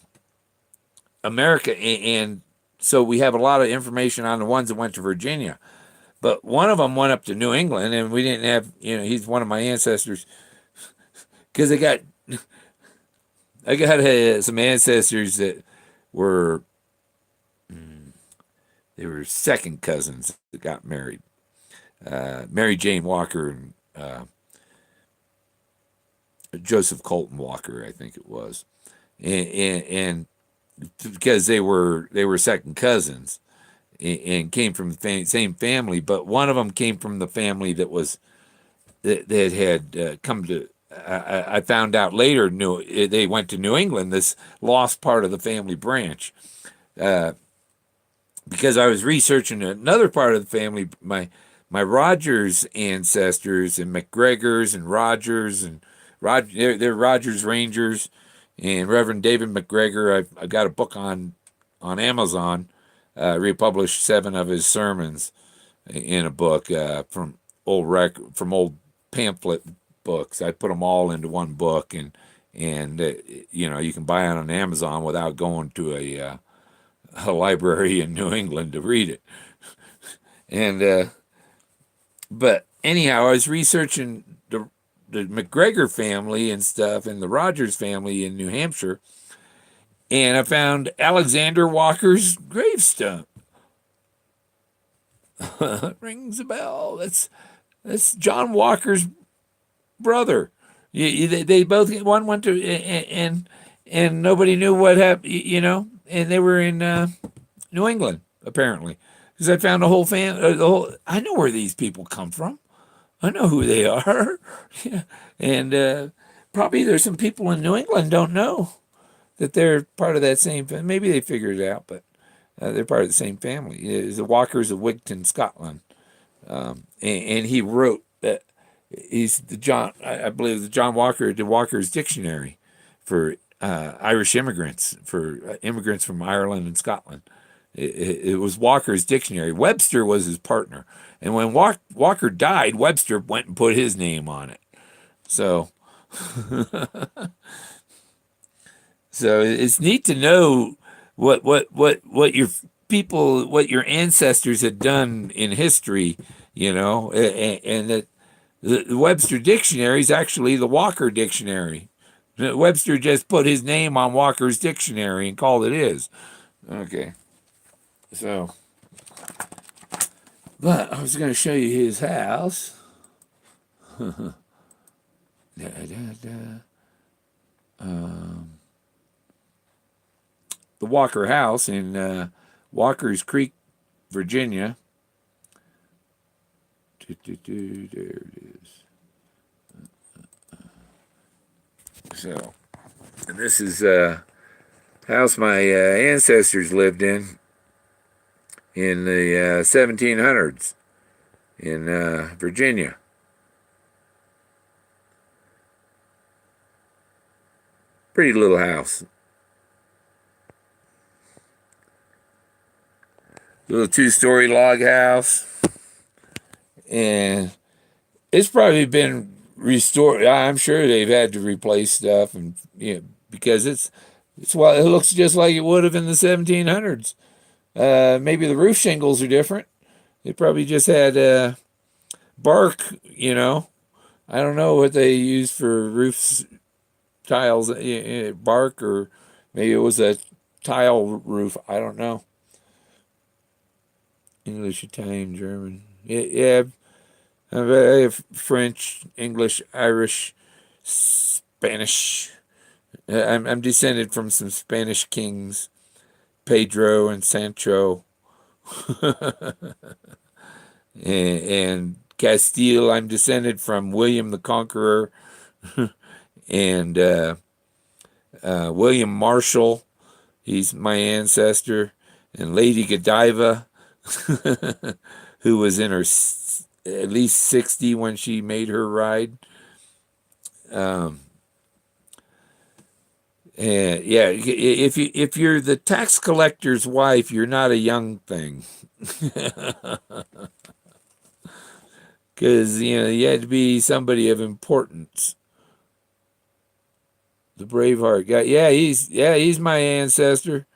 America, and so we have a lot of information on the ones that went to Virginia. But one of them went up to New England, and we didn't have, he's one of my ancestors because I got some ancestors that were they were second cousins that got married. Mary Jane Walker and Joseph Colton Walker, I think it was, and because they were second cousins, and came from the same family, but one of them came from the family that had come to. I found out later. They went to New England. This lost part of the family branch, because I was researching another part of the family. My Rogers ancestors and McGregors and Rogers and they're Rogers Rangers and Reverend David McGregor. I've got a book on Amazon. Republished 7 of his sermons in a book from old pamphlet books. I put them all into one book, and you can buy it on Amazon without going to a library in New England to read it. And but anyhow, I was researching the McGregor family and stuff, and the Rogers family in New Hampshire, and I found Alexander Walker's gravestone. Rings a bell. That's John Walker's brother. They both, one went to, and nobody knew what happened. And they were in New England apparently, because I found a whole I know where these people come from. I know who they are. Yeah. And probably there's some people in New England don't know that they're part of that same family. Maybe they figured it out, but they're part of the same family. The Walkers of Wigton, Scotland. And he wrote that he's I believe the John Walker, the Walker's Dictionary for Irish immigrants, for immigrants from Ireland and Scotland. It was Walker's Dictionary. Webster was his partner. And when Walker died, Webster went and put his name on it. So, so it's neat to know what your people, what your ancestors had done in history, and that the Webster Dictionary is actually the Walker Dictionary. Webster just put his name on Walker's Dictionary and called it his. Okay. So, but I was going to show you his house. The Walker House in Walker's Creek, Virginia. There it is. So, and this is a house my ancestors lived in the 1700s in Virginia. Pretty little house. Little 2-story log house. And it's probably been restored. I'm sure they've had to replace stuff, and because it looks just like it would have in the 1700s. Maybe the roof shingles are different. They probably just had bark. I don't know what they used for roofs, tiles, bark, or maybe it was a tile roof. I don't know. English, Italian, German. Yeah. I have French, English, Irish, Spanish. I'm descended from some Spanish kings, Pedro and Sancho, and Castile. I'm descended from William the Conqueror and William Marshall. He's my ancestor, and Lady Godiva, who was in her at least 60 when she made her ride. And yeah, if you're the tax collector's wife, you're not a young thing, because you had to be somebody of importance. The Braveheart guy, he's my ancestor.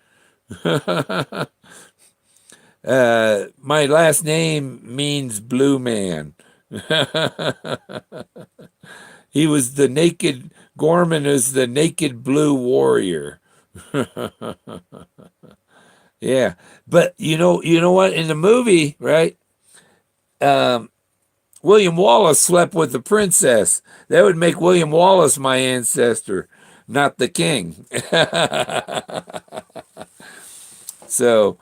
My last name means blue man. He was the naked, Gorman is the naked blue warrior. Yeah. But you know what? In the movie, right? William Wallace slept with the princess. That would make William Wallace my ancestor, not the king. So,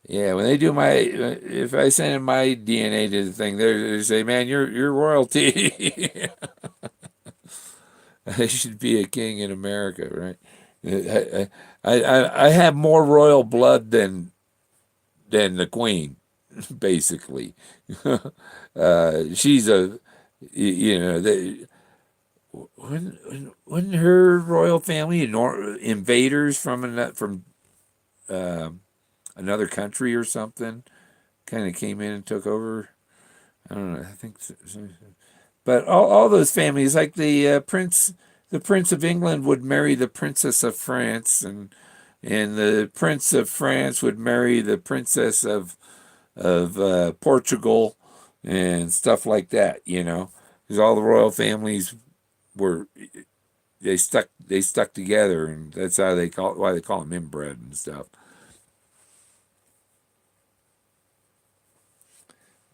Yeah, when they do my, if I send in my DNA to the thing, they say, "Man, you're royalty. I should be a king in America, right?" I have more royal blood than the queen, basically. She's a, you know, when her royal family invaders from another country or something kind of came in and took over. I don't know. I think, but all those families, like the Prince of England would marry the Princess of France, and the Prince of France would marry the Princess of Portugal, and stuff like that. Because all the royal families were they stuck together, and that's how why they call them inbred and stuff.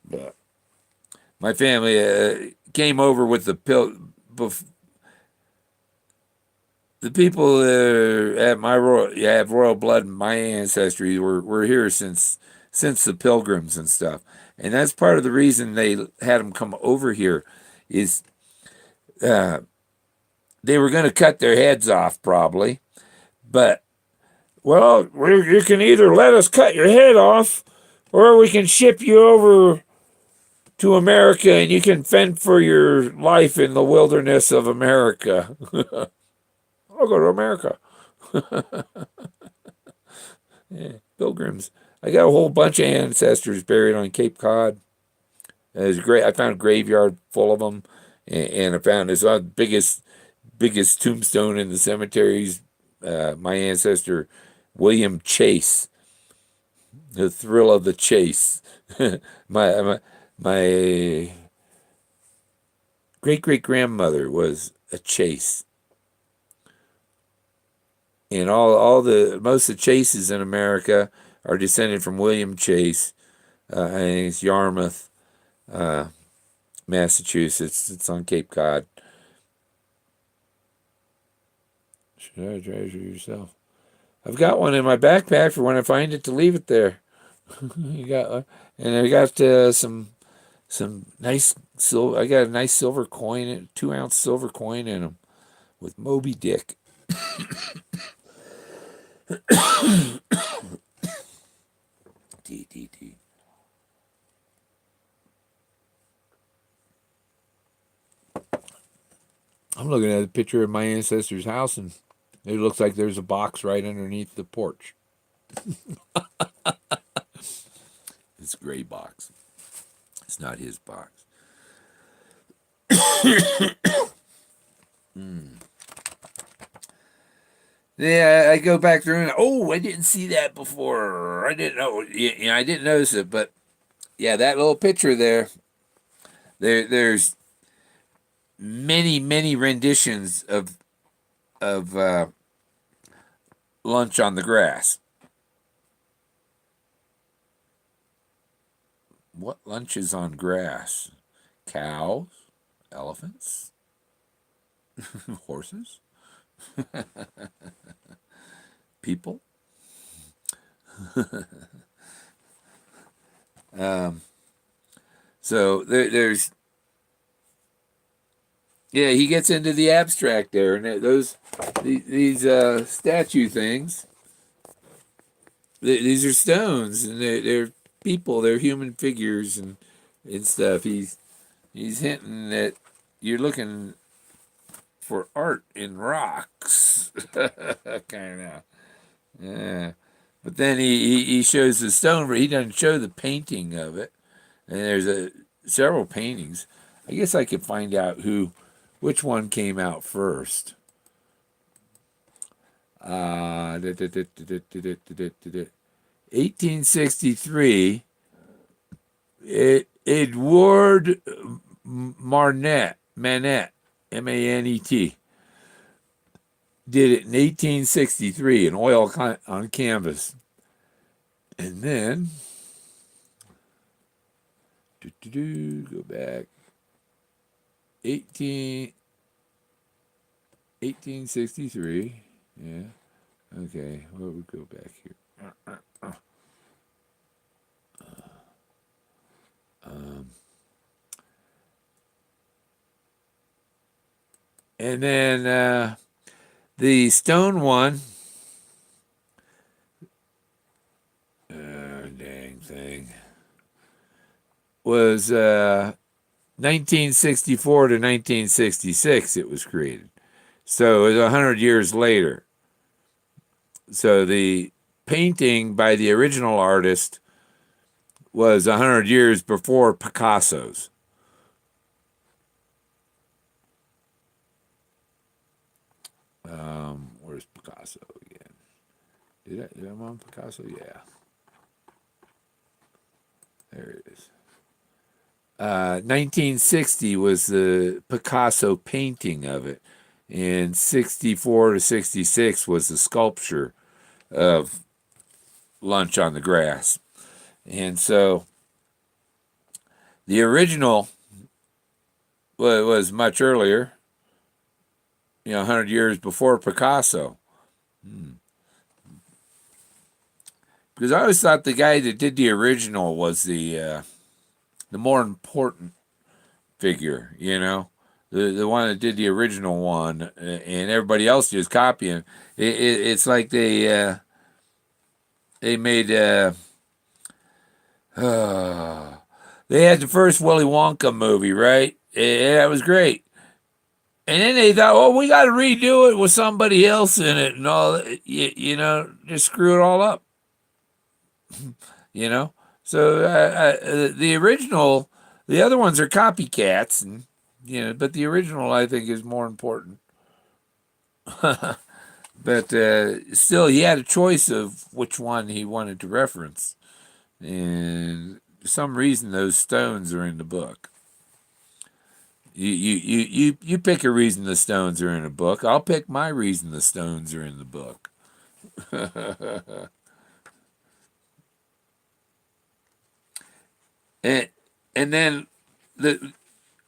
But my family came over with the people that have have royal blood in my ancestry were here since the Pilgrims and stuff, and that's part of the reason they had them come over here, is uh, they were going to cut their heads off probably, but well, you can either let us cut your head off, or we can ship you over to America and you can fend for your life in the wilderness of America. I'll go to America. Yeah, Pilgrims. I got a whole bunch of ancestors buried on Cape Cod. It was great. I found a graveyard full of them, and I found this biggest tombstone in the cemeteries. My ancestor, William Chase, the thrill of the chase. My great great grandmother was a Chase, and all the most of the Chases in America are descended from William Chase. I think it's Yarmouth, uh, Massachusetts. It's on Cape Cod. Should I treasure yourself? I've got one in my backpack for when I find it to leave it there. You got, and I got some nice silver. I got a nice silver coin, 2 ounce silver coin in them with Moby Dick. DDD. I'm looking at a picture of my ancestor's house, and it looks like there's a box right underneath the porch. It's a gray box. It's not his box. Mm. Yeah, I go back through and I didn't see that before. I didn't know. I didn't notice it, but yeah, that little picture there. There's many renditions of lunch on the grass. What lunch is on grass? Cows, elephants, horses, people. um, so there's yeah, he gets into the abstract there, and these statue things. These are stones, and they're people. They're human figures and stuff. He's hinting that you're looking for art in rocks, kind of. Yeah, but then he shows the stone, but he doesn't show the painting of it. And there's several paintings. I guess I could find out which one came out first. 1863. Edward Manet, Manet, did it in 1863 in oil on canvas. And then, go back, 1863. Yeah. Okay, what would go back here? And then the stone one, dang thing, was 1964 to 1966 it was created. So it was 100 years later. So the painting by the original artist was 100 years before Picasso's. Where's Picasso again? Did I on Picasso? Yeah, there it is. 1960 was the Picasso painting of it, and 64 to 66 was the sculpture of Lunch on the Grass. And so the original was much earlier, 100 years before Picasso. Because I always thought the guy that did the original was the more important figure, the one that did the original one, and everybody else just copying. It's like they made they had the first Willy Wonka movie, right? And that was great. And then they thought, oh, we got to redo it with somebody else in it and all that. Just screw it all up. So the original, the other ones are copycats, and but the original I think is more important. But still, he had a choice of which one he wanted to reference, and for some reason those stones are in the book. You pick a reason the stones are in a book. I'll pick my reason the stones are in the book. and then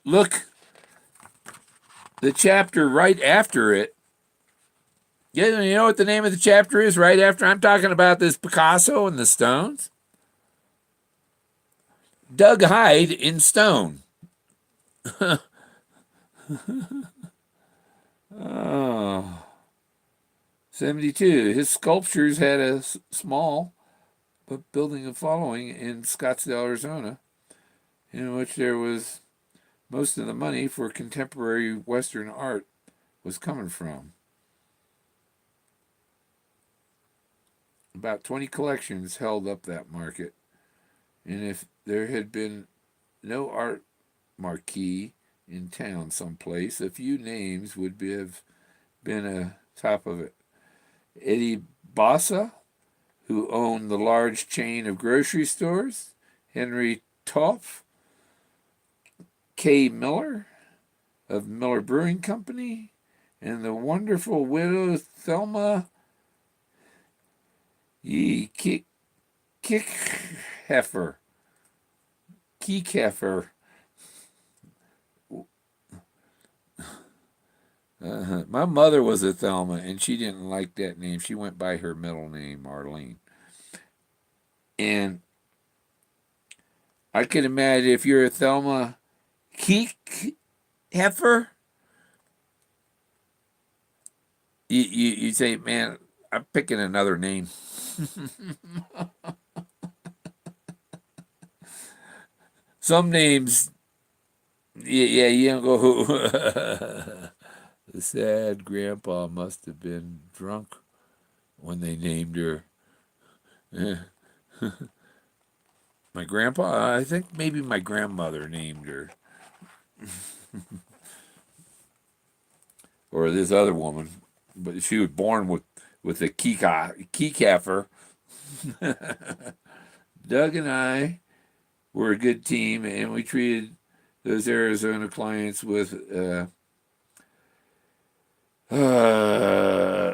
look the chapter right after it. Yeah, you know what the name of the chapter is right after I'm talking about this Picasso and the stones? Doug Hyde in Stone. Oh, 72. His sculptures had a small but building a following in Scottsdale, Arizona, in which there was most of the money for contemporary Western art was coming from. About 20 collections held up that market, and if there had been no art marquee in town someplace, a few names would have been atop of it. Eddie Bassa, who owned the large chain of grocery stores, Henry Toff, K. Miller of Miller Brewing Company, and the wonderful widow Thelma Kieckheffer. My mother was a Thelma, and she didn't like that name. She went by her middle name, Arlene. And I can imagine if you're a Thelma Kieckheffer, you say, man, I'm picking another name. Some names, yeah, you don't go. The sad grandpa must have been drunk when they named her. My grandpa, I think maybe my grandmother named her. Or this other woman, but she was born with a keycapper. Doug and I were a good team, and we treated those Arizona clients with adroitness,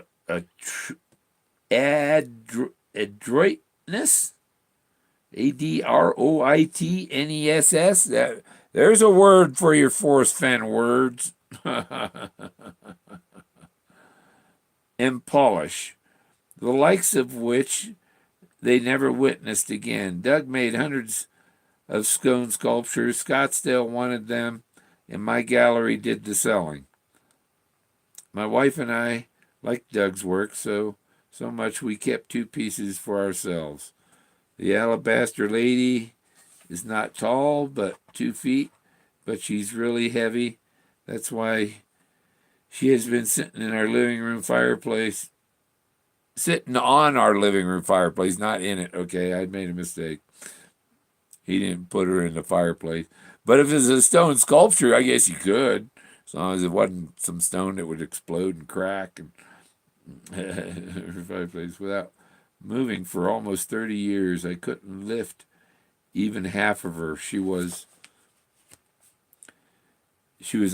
Adroitness. There's a word for your Forrest Fenn words. And polish, the likes of which they never witnessed again. Doug made hundreds of stone sculptures. Scottsdale wanted them, and my gallery did the selling. My wife and I liked Doug's work so much we kept two pieces for ourselves. The alabaster lady is not tall, but 2 feet, but she's really heavy. That's why she has been sitting in our living room fireplace, sitting on our living room fireplace, not in it. Okay, I made a mistake. He didn't put her in the fireplace. But if it's a stone sculpture, I guess you could, as long as it wasn't some stone that would explode and crack and her fireplace. Without moving for almost 30 years, I couldn't lift even half of her. She was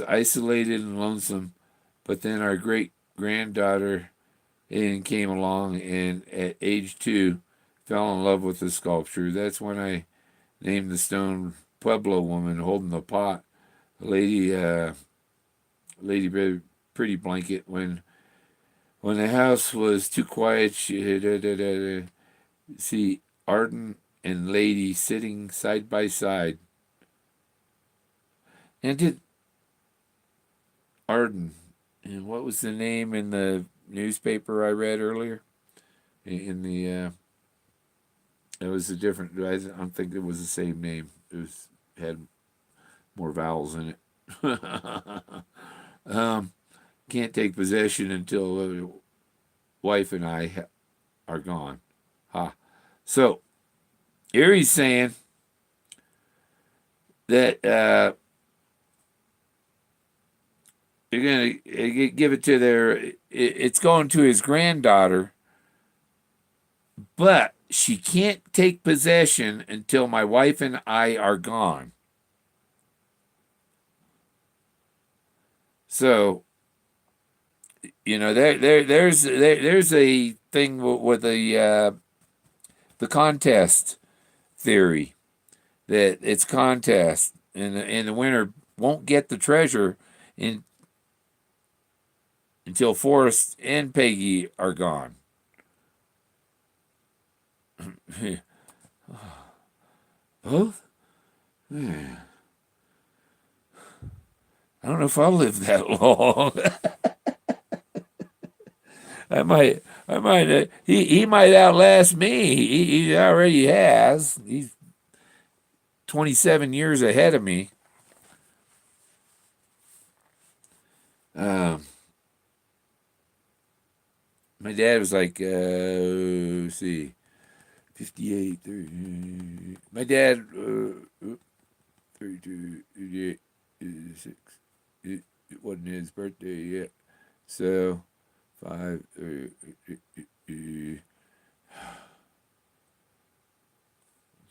isolated and lonesome. But then our great granddaughter came along, and at age 2, fell in love with the sculpture. That's when I named the stone Pueblo woman holding the pot. A lady pretty blanket. When the house was too quiet, she see Arden and Lady sitting side by side. And did Arden, and what was the name in the newspaper I read earlier? In the it was a different. I don't think it was the same name. Had more vowels in it. Can't take possession until the wife and I are gone. Ha. So here he's saying that you're going to give it to it's going to his granddaughter, but she can't take possession until my wife and I are gone. So, there's a thing with the contest theory, that it's contest, and the winner won't get the treasure until Forrest and Peggy are gone. Both? Man. I don't know if I'll live that long. He might outlast me. He already has. He's 27 years ahead of me. My dad was like, let's see, 58, 30. My dad, 32, 38, 6. It wasn't his birthday yet. So, 5,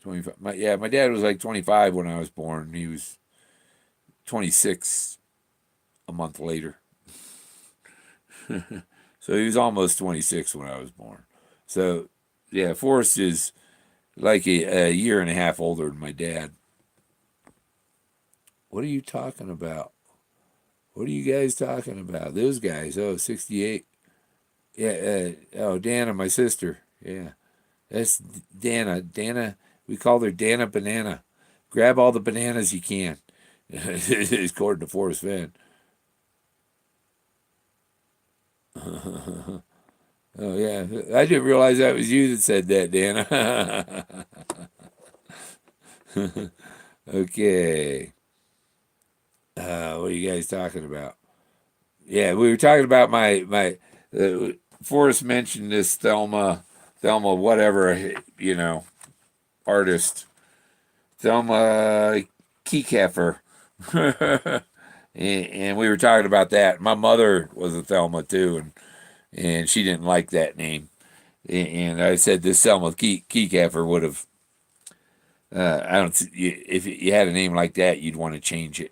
25. My dad was like 25 when I was born. He was 26 a month later. So he was almost 26 when I was born. So, yeah, Forrest is like a year and a half older than my dad. What are you talking about? What are you guys talking about? Those guys. Oh, 68. Yeah. Dana, my sister. Yeah. That's Dana. Dana, we call her Dana Banana. Grab all the bananas you can. According to Forrest Fenn. Oh, yeah. I didn't realize that was you that said that, Dana. Okay. What are you guys talking about? Yeah, we were talking about my Forrest mentioned this Thelma whatever, artist, Thelma Kieckeffer. And we were talking about that. My mother was a Thelma too, and she didn't like that name. And I said this Thelma Kieckeffer would have. I don't. If you had a name like that, you'd want to change it.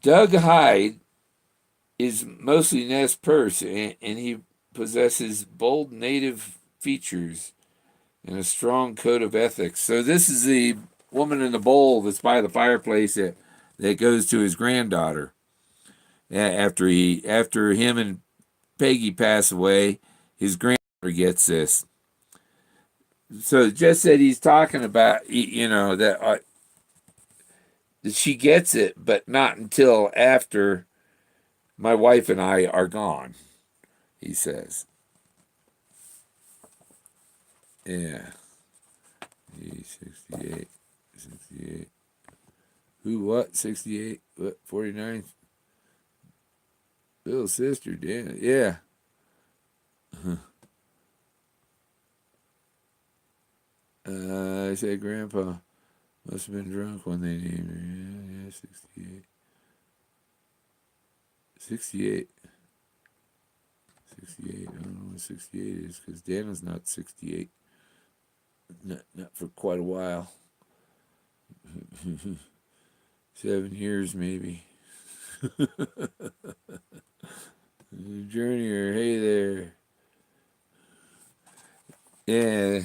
Doug Hyde is mostly Nez Perce, and he possesses bold native features and a strong code of ethics. So this is the woman in the bowl that's by the fireplace that goes to his granddaughter. After him and Peggy pass away, his granddaughter gets this. So just that he's talking about, that that she gets it, but not until after my wife and I are gone, he says. Yeah. 68. 68. Who, what? 68? What? 49? Bill's sister, Dan. Yeah. I said Grandpa must have been drunk when they named her. Yeah, 68. 68. 68. I don't know what 68 is because Dana's not 68. Not for quite a while. 7 years, maybe. Journeyer, hey there. Yeah.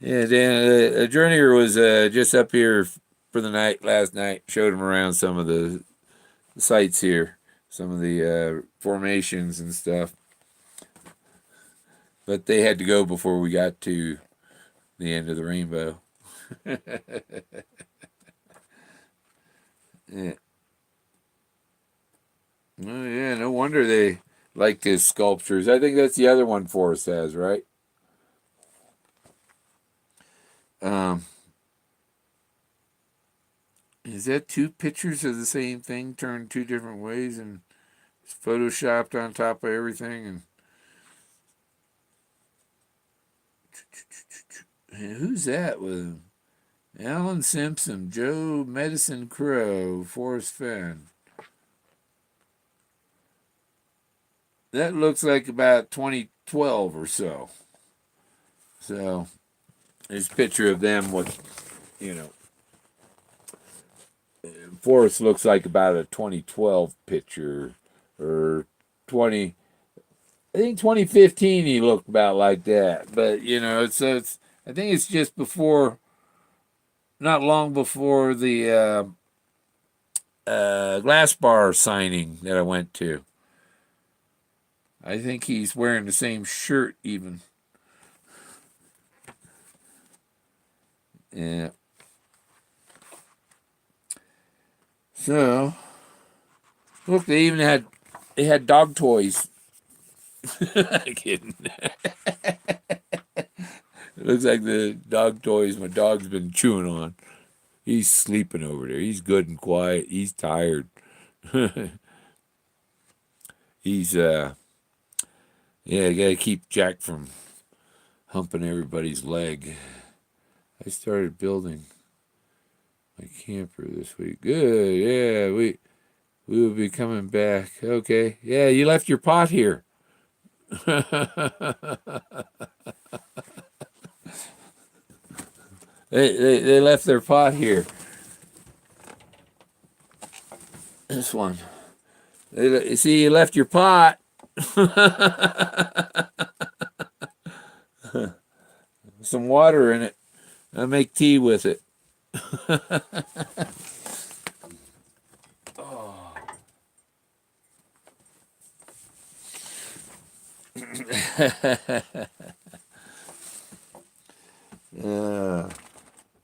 Yeah, Dan, Journeyer was just up here for the night last night. Showed him around some of the sites here, some of the formations and stuff. But they had to go before we got to the end of the rainbow. Yeah. Oh, yeah, no wonder they liked his sculptures. I think that's the other one Forrest has, right? Um, is that two pictures of the same thing turned two different ways and photoshopped on top of everything? And who's that with him? Alan Simpson, Joe Medicine Crow, Forrest Fenn. That looks like about 2012 or so. So there's a picture of them with, you know, Forrest looks like about a 2012 picture or 20. I think 2015 he looked about like that, but it's I think it's just before, not long before the glass bar signing that I went to. I think he's wearing the same shirt even. Yeah. So look, they had dog toys. Kidding. It looks like the dog toys my dog's been chewing on. He's sleeping over there. He's good and quiet. He's tired. He's yeah, gotta keep Jack from humping everybody's leg. I started building my camper this week. Good, yeah, we will be coming back. Okay. Yeah, you left your pot here. They left their pot here. This one. You see, you left your pot. Some water in it. I make tea with it. Oh.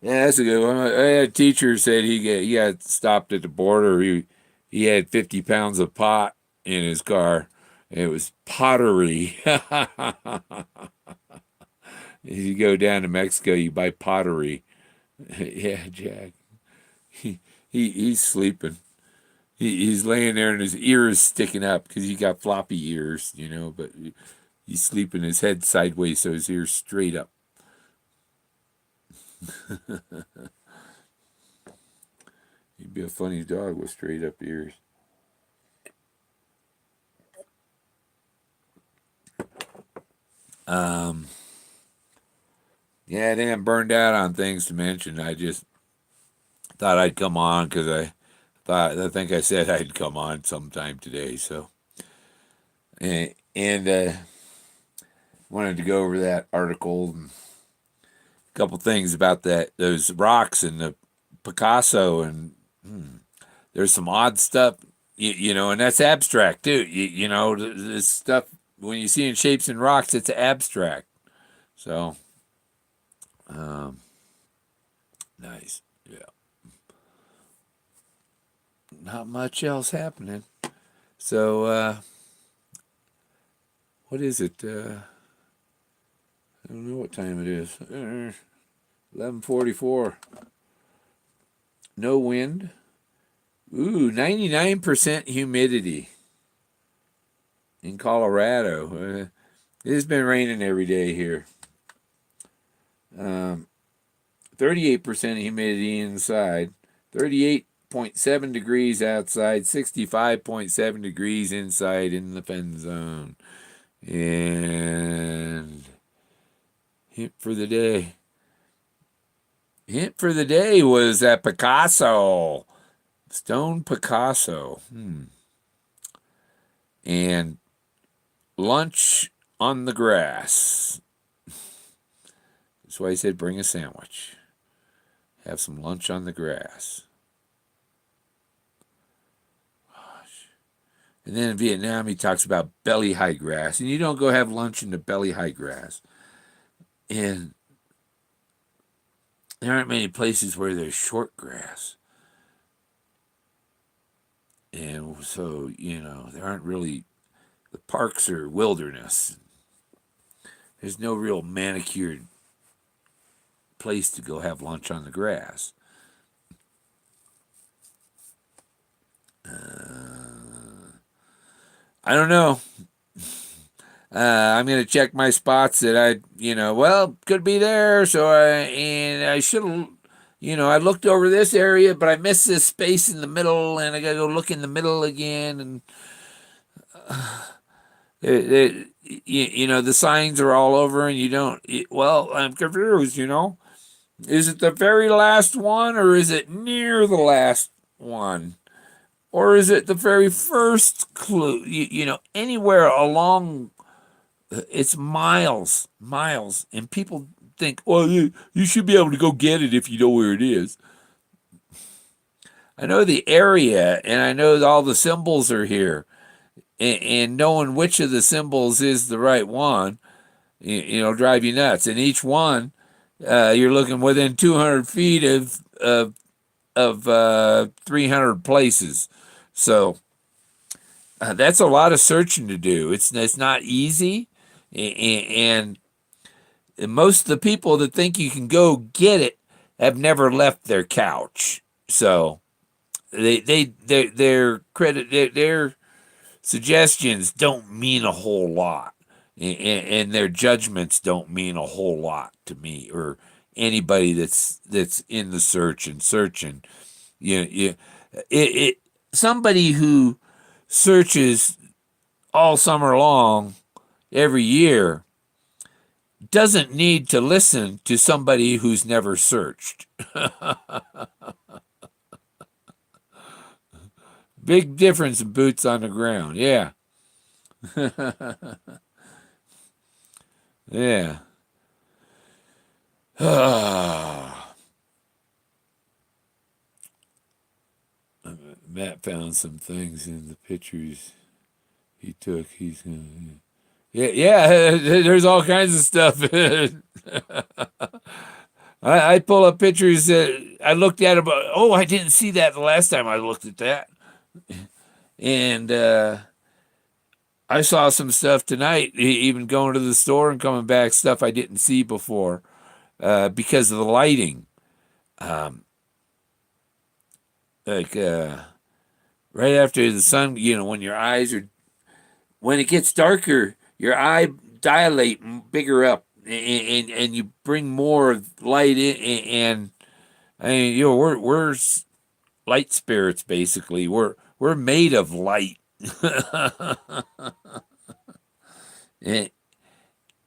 Yeah, that's a good one. I had a teacher who said he got stopped at the border. He had 50 pounds of pot in his car. It was pottery. If you go down to Mexico, you buy pottery. Yeah, Jack. He's sleeping. He's laying there and his ears sticking up because he got floppy ears, but he's sleeping his head sideways so his ears straight up. He'd be a funny dog with straight up ears. Um, yeah, I think I'm burned out on things to mention. I just thought I'd come on because I think I said I'd come on sometime today. So, and wanted to go over that article and a couple things about those rocks and the Picasso and there's some odd stuff, and that's abstract too. This stuff when you see in shapes and rocks, it's abstract. So, um, nice, yeah. not much else happening. So, what is it? I don't know what time it is. 11:44. No wind. Ooh, 99% humidity in Colorado. It has been raining every day here. 38% humidity inside. 38.7 degrees outside. 65.7 degrees inside in the Fenn zone. And hint for the day. Hint for the day was at Picasso. Stone Picasso. And lunch on the grass. That's why he said bring a sandwich. Have some lunch on the grass. Gosh. And then in Vietnam, he talks about belly high grass. And you don't go have lunch in the belly high grass. And there aren't many places where there's short grass. And so, there aren't really, the parks are wilderness. There's no real manicured place to go have lunch on the grass. I don't know. I'm going to check my spots that could be there. So I should have, I looked over this area, but I missed this space in the middle, and I got to go look in the middle again. And the signs are all over, and you don't. I'm confused. Is it the very last one, or is it near the last one, or is it the very first clue? Anywhere along. It's miles, and people think, well, you should be able to go get it if you know where it is. I know the area, and I know all the symbols are here, and knowing which of the symbols is the right one, drive you nuts. And each one, you're looking within 200 feet of 300 places, so that's a lot of searching to do. It's not easy. And most of the people that think you can go get it have never left their couch. So their suggestions don't mean a whole lot, and their judgments don't mean a whole lot to me or anybody that's in the search and searching. Somebody who searches all summer long every year doesn't need to listen to somebody who's never searched. Big difference in boots on the ground. Yeah. Yeah. Matt found some things in the pictures he took. He's gonna. Yeah, there's all kinds of stuff. I pull up pictures that I looked at about. Oh, I didn't see that the last time I looked at that, and I saw some stuff tonight. Even going to the store and coming back, stuff I didn't see before because of the lighting. Like right after the sun, when your eyes are when it gets darker, your eye dilate bigger up, and you bring more light in. And I mean, we're light spirits basically. We're made of light, and,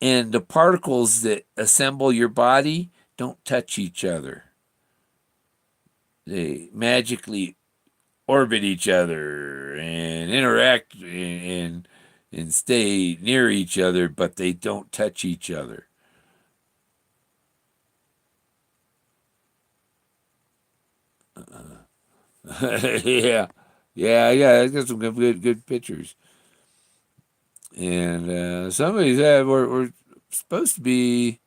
and the particles that assemble your body don't touch each other. They magically orbit each other and interact and stay near each other, but they don't touch each other. Yeah, I got some good pictures. And somebody said we're supposed to be.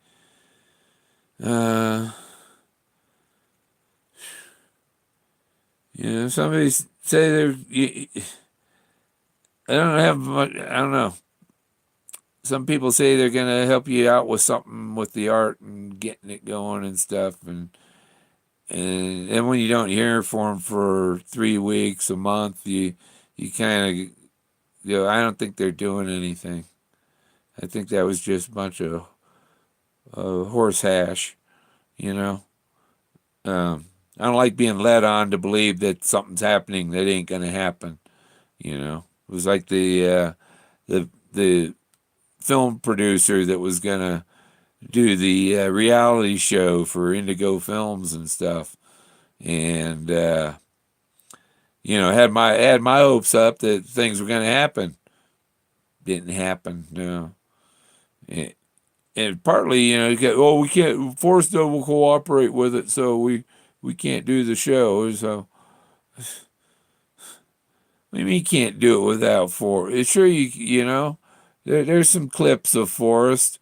Somebody say there's. I don't have much. I don't know. Some people say they're gonna help you out with something with the art and getting it going and stuff, and then when you don't hear from them for 3 weeks, a month, you kind of, I don't think they're doing anything. I think that was just a bunch of horse hash, you know. I don't like being led on to believe that something's happening that ain't gonna happen. You know, it was like the film producer that was gonna do the reality show for Indigo Films and stuff, and had my hopes up that things were gonna happen. Didn't happen. No. And partly, we can't. Forrest will cooperate with it, so we can't do the show. So, what do you mean you can't do it without Forrest? Sure, there's some clips of Forrest,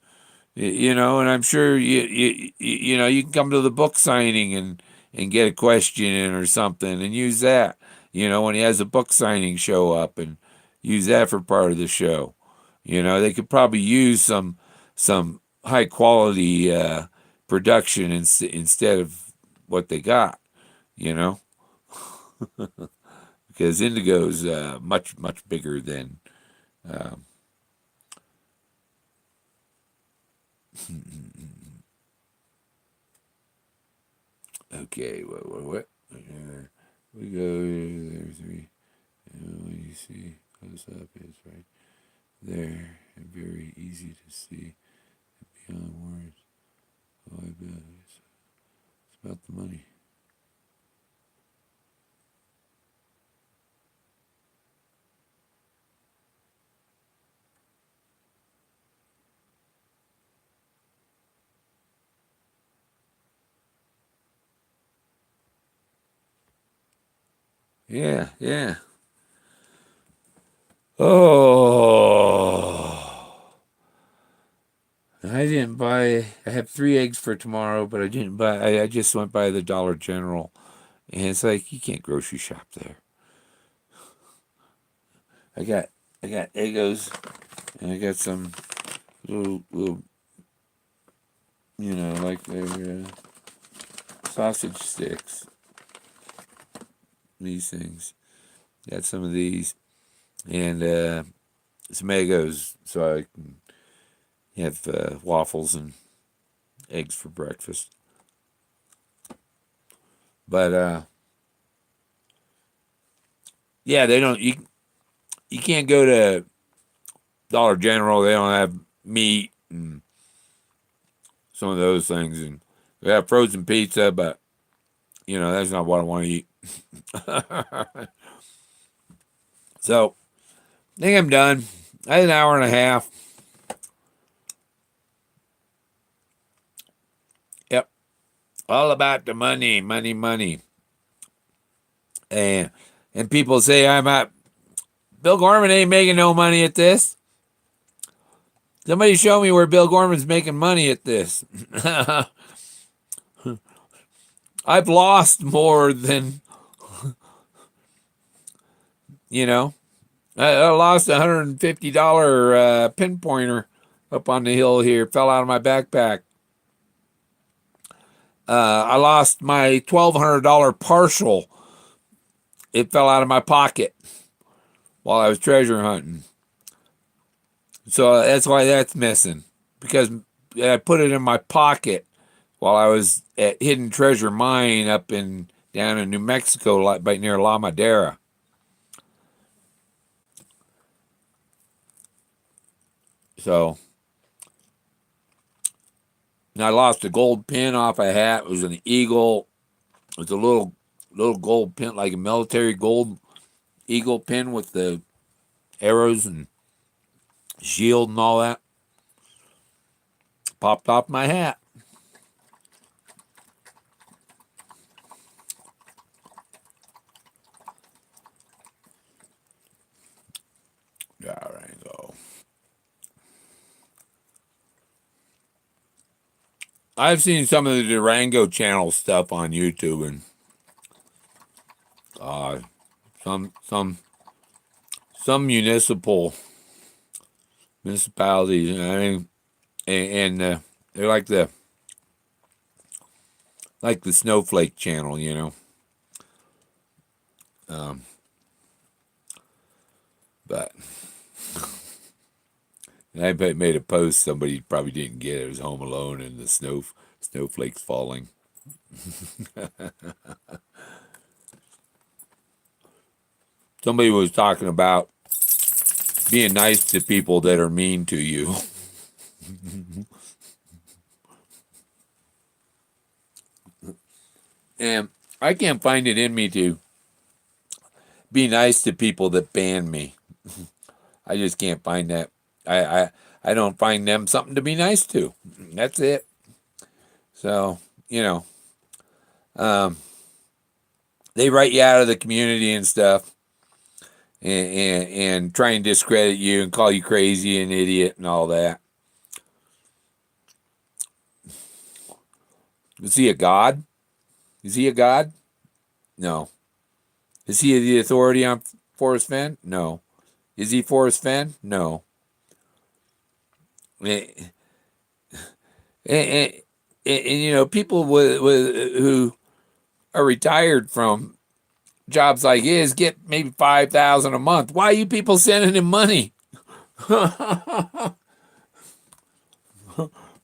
and I'm sure you can come to the book signing and get a question in or something and use that. When he has a book signing show up and use that for part of the show. They could probably use some high quality production instead of what they got, you know, because Indigo's much bigger than. Um, okay, what? We go there. Three. When you see close up, it's right there and very easy to see beyond words. Oh, I bet it's about the money. Yeah, yeah. Oh, I didn't buy. I have 3 eggs for tomorrow, but I didn't buy. I just went by the Dollar General, and it's like you can't grocery shop there. I got Eggos, and I got some little like their sausage sticks. These things. Got some of these, and some Eggos, so I can have waffles and eggs for breakfast. But yeah, they don't. You can't go to Dollar General. They don't have meat and some of those things, and they have frozen pizza, but that's not what I want to eat. So I think I'm done. I had an hour and a half. Yep, all about the money, money, money. And people say Bill Gorman ain't making no money at this. Somebody show me where Bill Gorman's making money at this. I've lost more than, I lost a $150 pinpointer up on the hill here. Fell out of my backpack. I lost my $1,200 partial. It fell out of my pocket while I was treasure hunting. So that's why that's missing. Because I put it in my pocket while I was at Hidden Treasure Mine down in New Mexico, right near La Madera. So, and I lost a gold pin off a hat. It was an eagle. It was a little gold pin, like a military gold eagle pin with the arrows and shield and all that. Popped off my hat. There I go. I've seen some of the Durango Channel stuff on YouTube, and some municipalities. I mean, and they're like the snowflake channel, you know. But I made a post. Somebody probably didn't get it. It was Home Alone and the snowflakes falling. Somebody was talking about being nice to people that are mean to you. And I can't find it in me to be nice to people that ban me. I just can't find that. I don't find them something to be nice to. That's it. So, you know, they write you out of the community and stuff, and try and discredit you and call you crazy and idiot and all that. Is he a god? Is he a god? No. Is he the authority on Forrest Fenn? No. Is he Forrest Fenn? No. And you know, people who are retired from jobs like his get maybe $5,000 a month. Why are you people sending him money?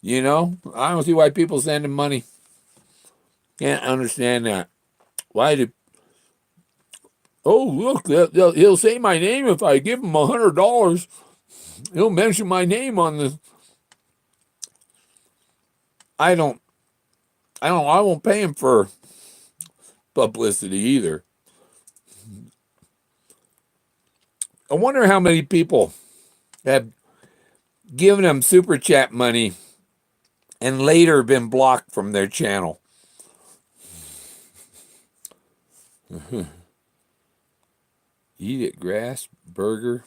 You know, I don't see why people send him money. Can't understand that. Why do? Oh, look, he'll say my name if I give him $100. He'll mention my name on the. I won't pay him for publicity either. I wonder how many people have given him super chat money and later been blocked from their channel. Eat it, Grass Burger.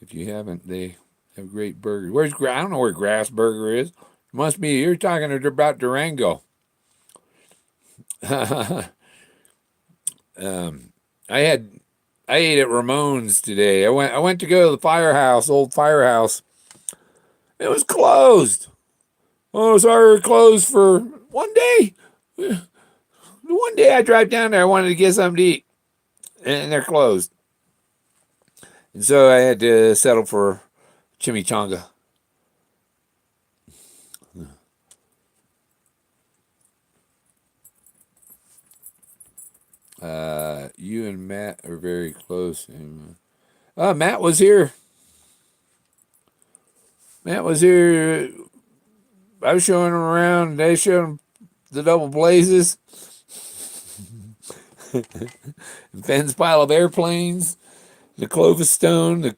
If you haven't, they have great burgers. I don't know where Grass Burger is. Must be, you're talking about Durango. I ate at Ramon's today. I went to go to the old firehouse. It was closed. Oh, sorry, closed for one day. One day I drive down there, I wanted to get something to eat, and they're closed. And so I had to settle for chimichanga. You and Matt are very close. Matt was here. Matt was here. I was showing him around. They showed him the double blazes. Fenn's pile of airplanes. The Clovis stone.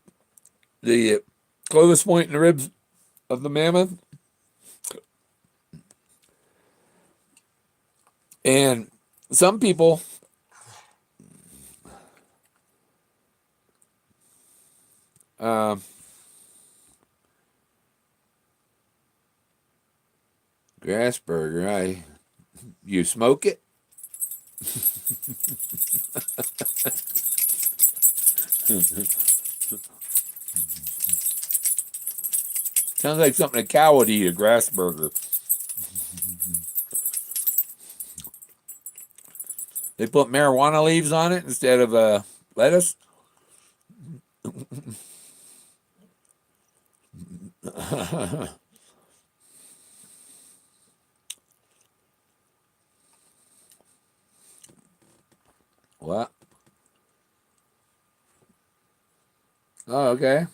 The Clovis point in the ribs of the mammoth. And some people Grass Burger, you smoke it? Sounds like something a cow would eat, a grass burger. They put marijuana leaves on it instead of lettuce. What? Oh, okay.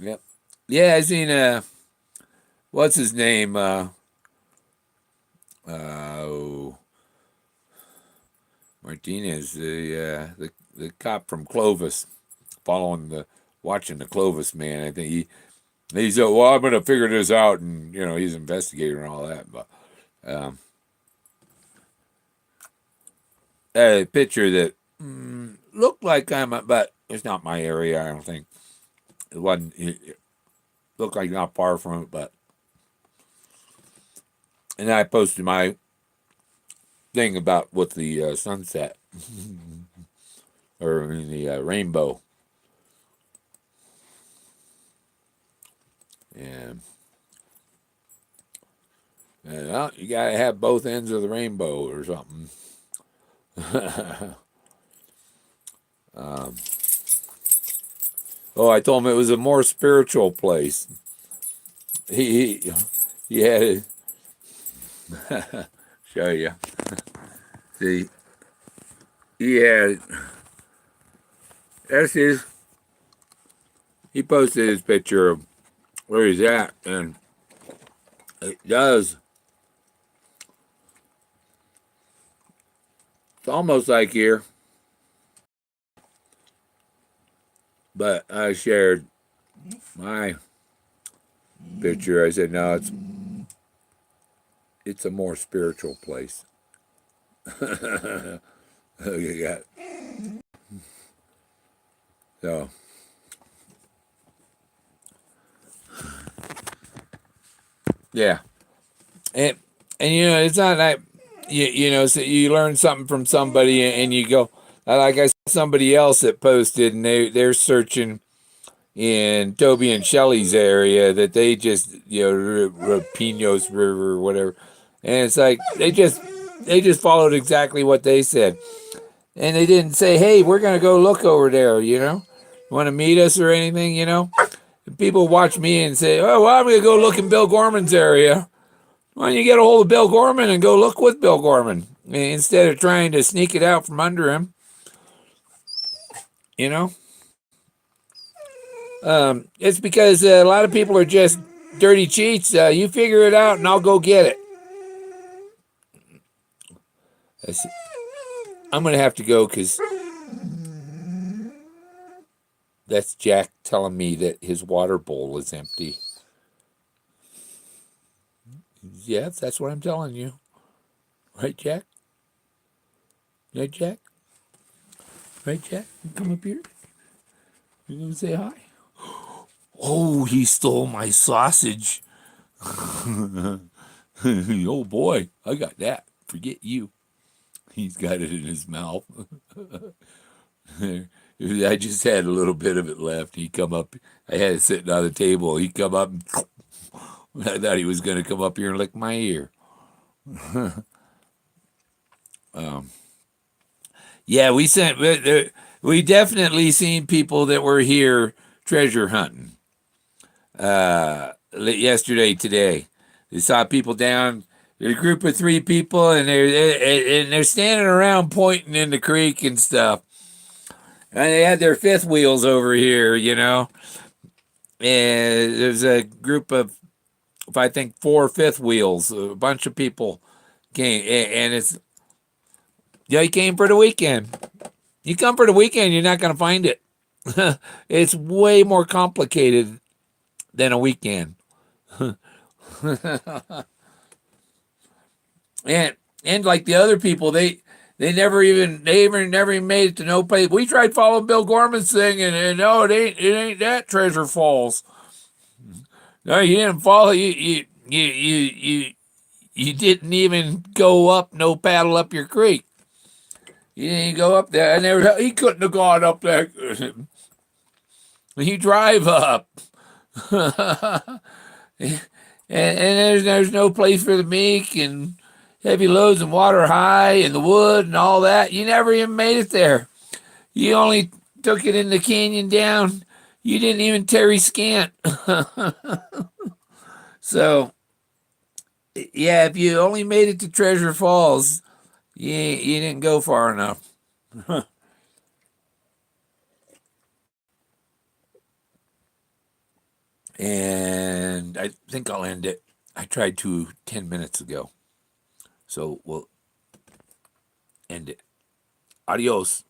Yep. Yeah, I seen what's his name? Martinez, the cop from Clovis, watching the Clovis man. I think he said, "Well, I'm going to figure this out," and you know he's investigating and all that. But a picture that looked like but it's not my area. I don't think it wasn't. It looked like not far from it, but and I posted my thing about with the sunset or the rainbow. And well, you gotta have both ends of the rainbow or something. Oh, I told him it was a more spiritual place. He had it. Show you. See, he had. That's his. He posted his picture of where he's at, and it does. It's almost like here, but I shared my picture. I said, no, it's a more spiritual place. You got so. Yeah, and you know it's not like you know so you learn something from somebody and you go like I saw somebody else that posted and they're searching in Toby and Shelley's area that they just Rapinos River or whatever, and it's like they just followed exactly what they said, and they didn't say, hey, we're gonna go look over there, want to meet us or anything, People watch me and say, oh, well, I'm gonna go look in Bill Gorman's area. Why don't you get a hold of Bill Gorman and go look with Bill Gorman instead of trying to sneak it out from under him? It's because a lot of people are just dirty cheats. You figure it out and I'll go get it. I'm going to have to go because that's Jack telling me that his water bowl is empty. Yeah, that's what I'm telling you. Right, Jack? Right, Jack? Right, Jack? You come up here. You going to say hi? Oh, he stole my sausage. Oh, boy. I got that. Forget you. He's got it in his mouth. I just had a little bit of it left. He come up. I had it sitting on the table. He come up. And I thought he was going to come up here and lick my ear. Yeah, we definitely seen people that were here treasure hunting. Yesterday, today, they saw people down. There's a group of 3 people, and they're standing around pointing in the creek and stuff. And they had their 5th wheels over here, And there's a group of, I think, 4 5th wheels. A bunch of people came, and it's you came for the weekend. You come for the weekend, you're not going to find it. It's way more complicated than a weekend. And like the other people, they never even made it to no place. We tried following Bill Gorman's thing, and no, it ain't that Treasure Falls. No, you didn't follow. You didn't even go up, no paddle up your creek. You didn't go up there. He couldn't have gone up there. He drive up. and there's no place for the meek and heavy loads and water high and the wood and all that. You never even made it there. You only took it in the canyon down. You didn't even tarry scant. So, yeah, if you only made it to Treasure Falls, you didn't go far enough. And I think I'll end it. I tried to 10 minutes ago. So we'll end it. Adios.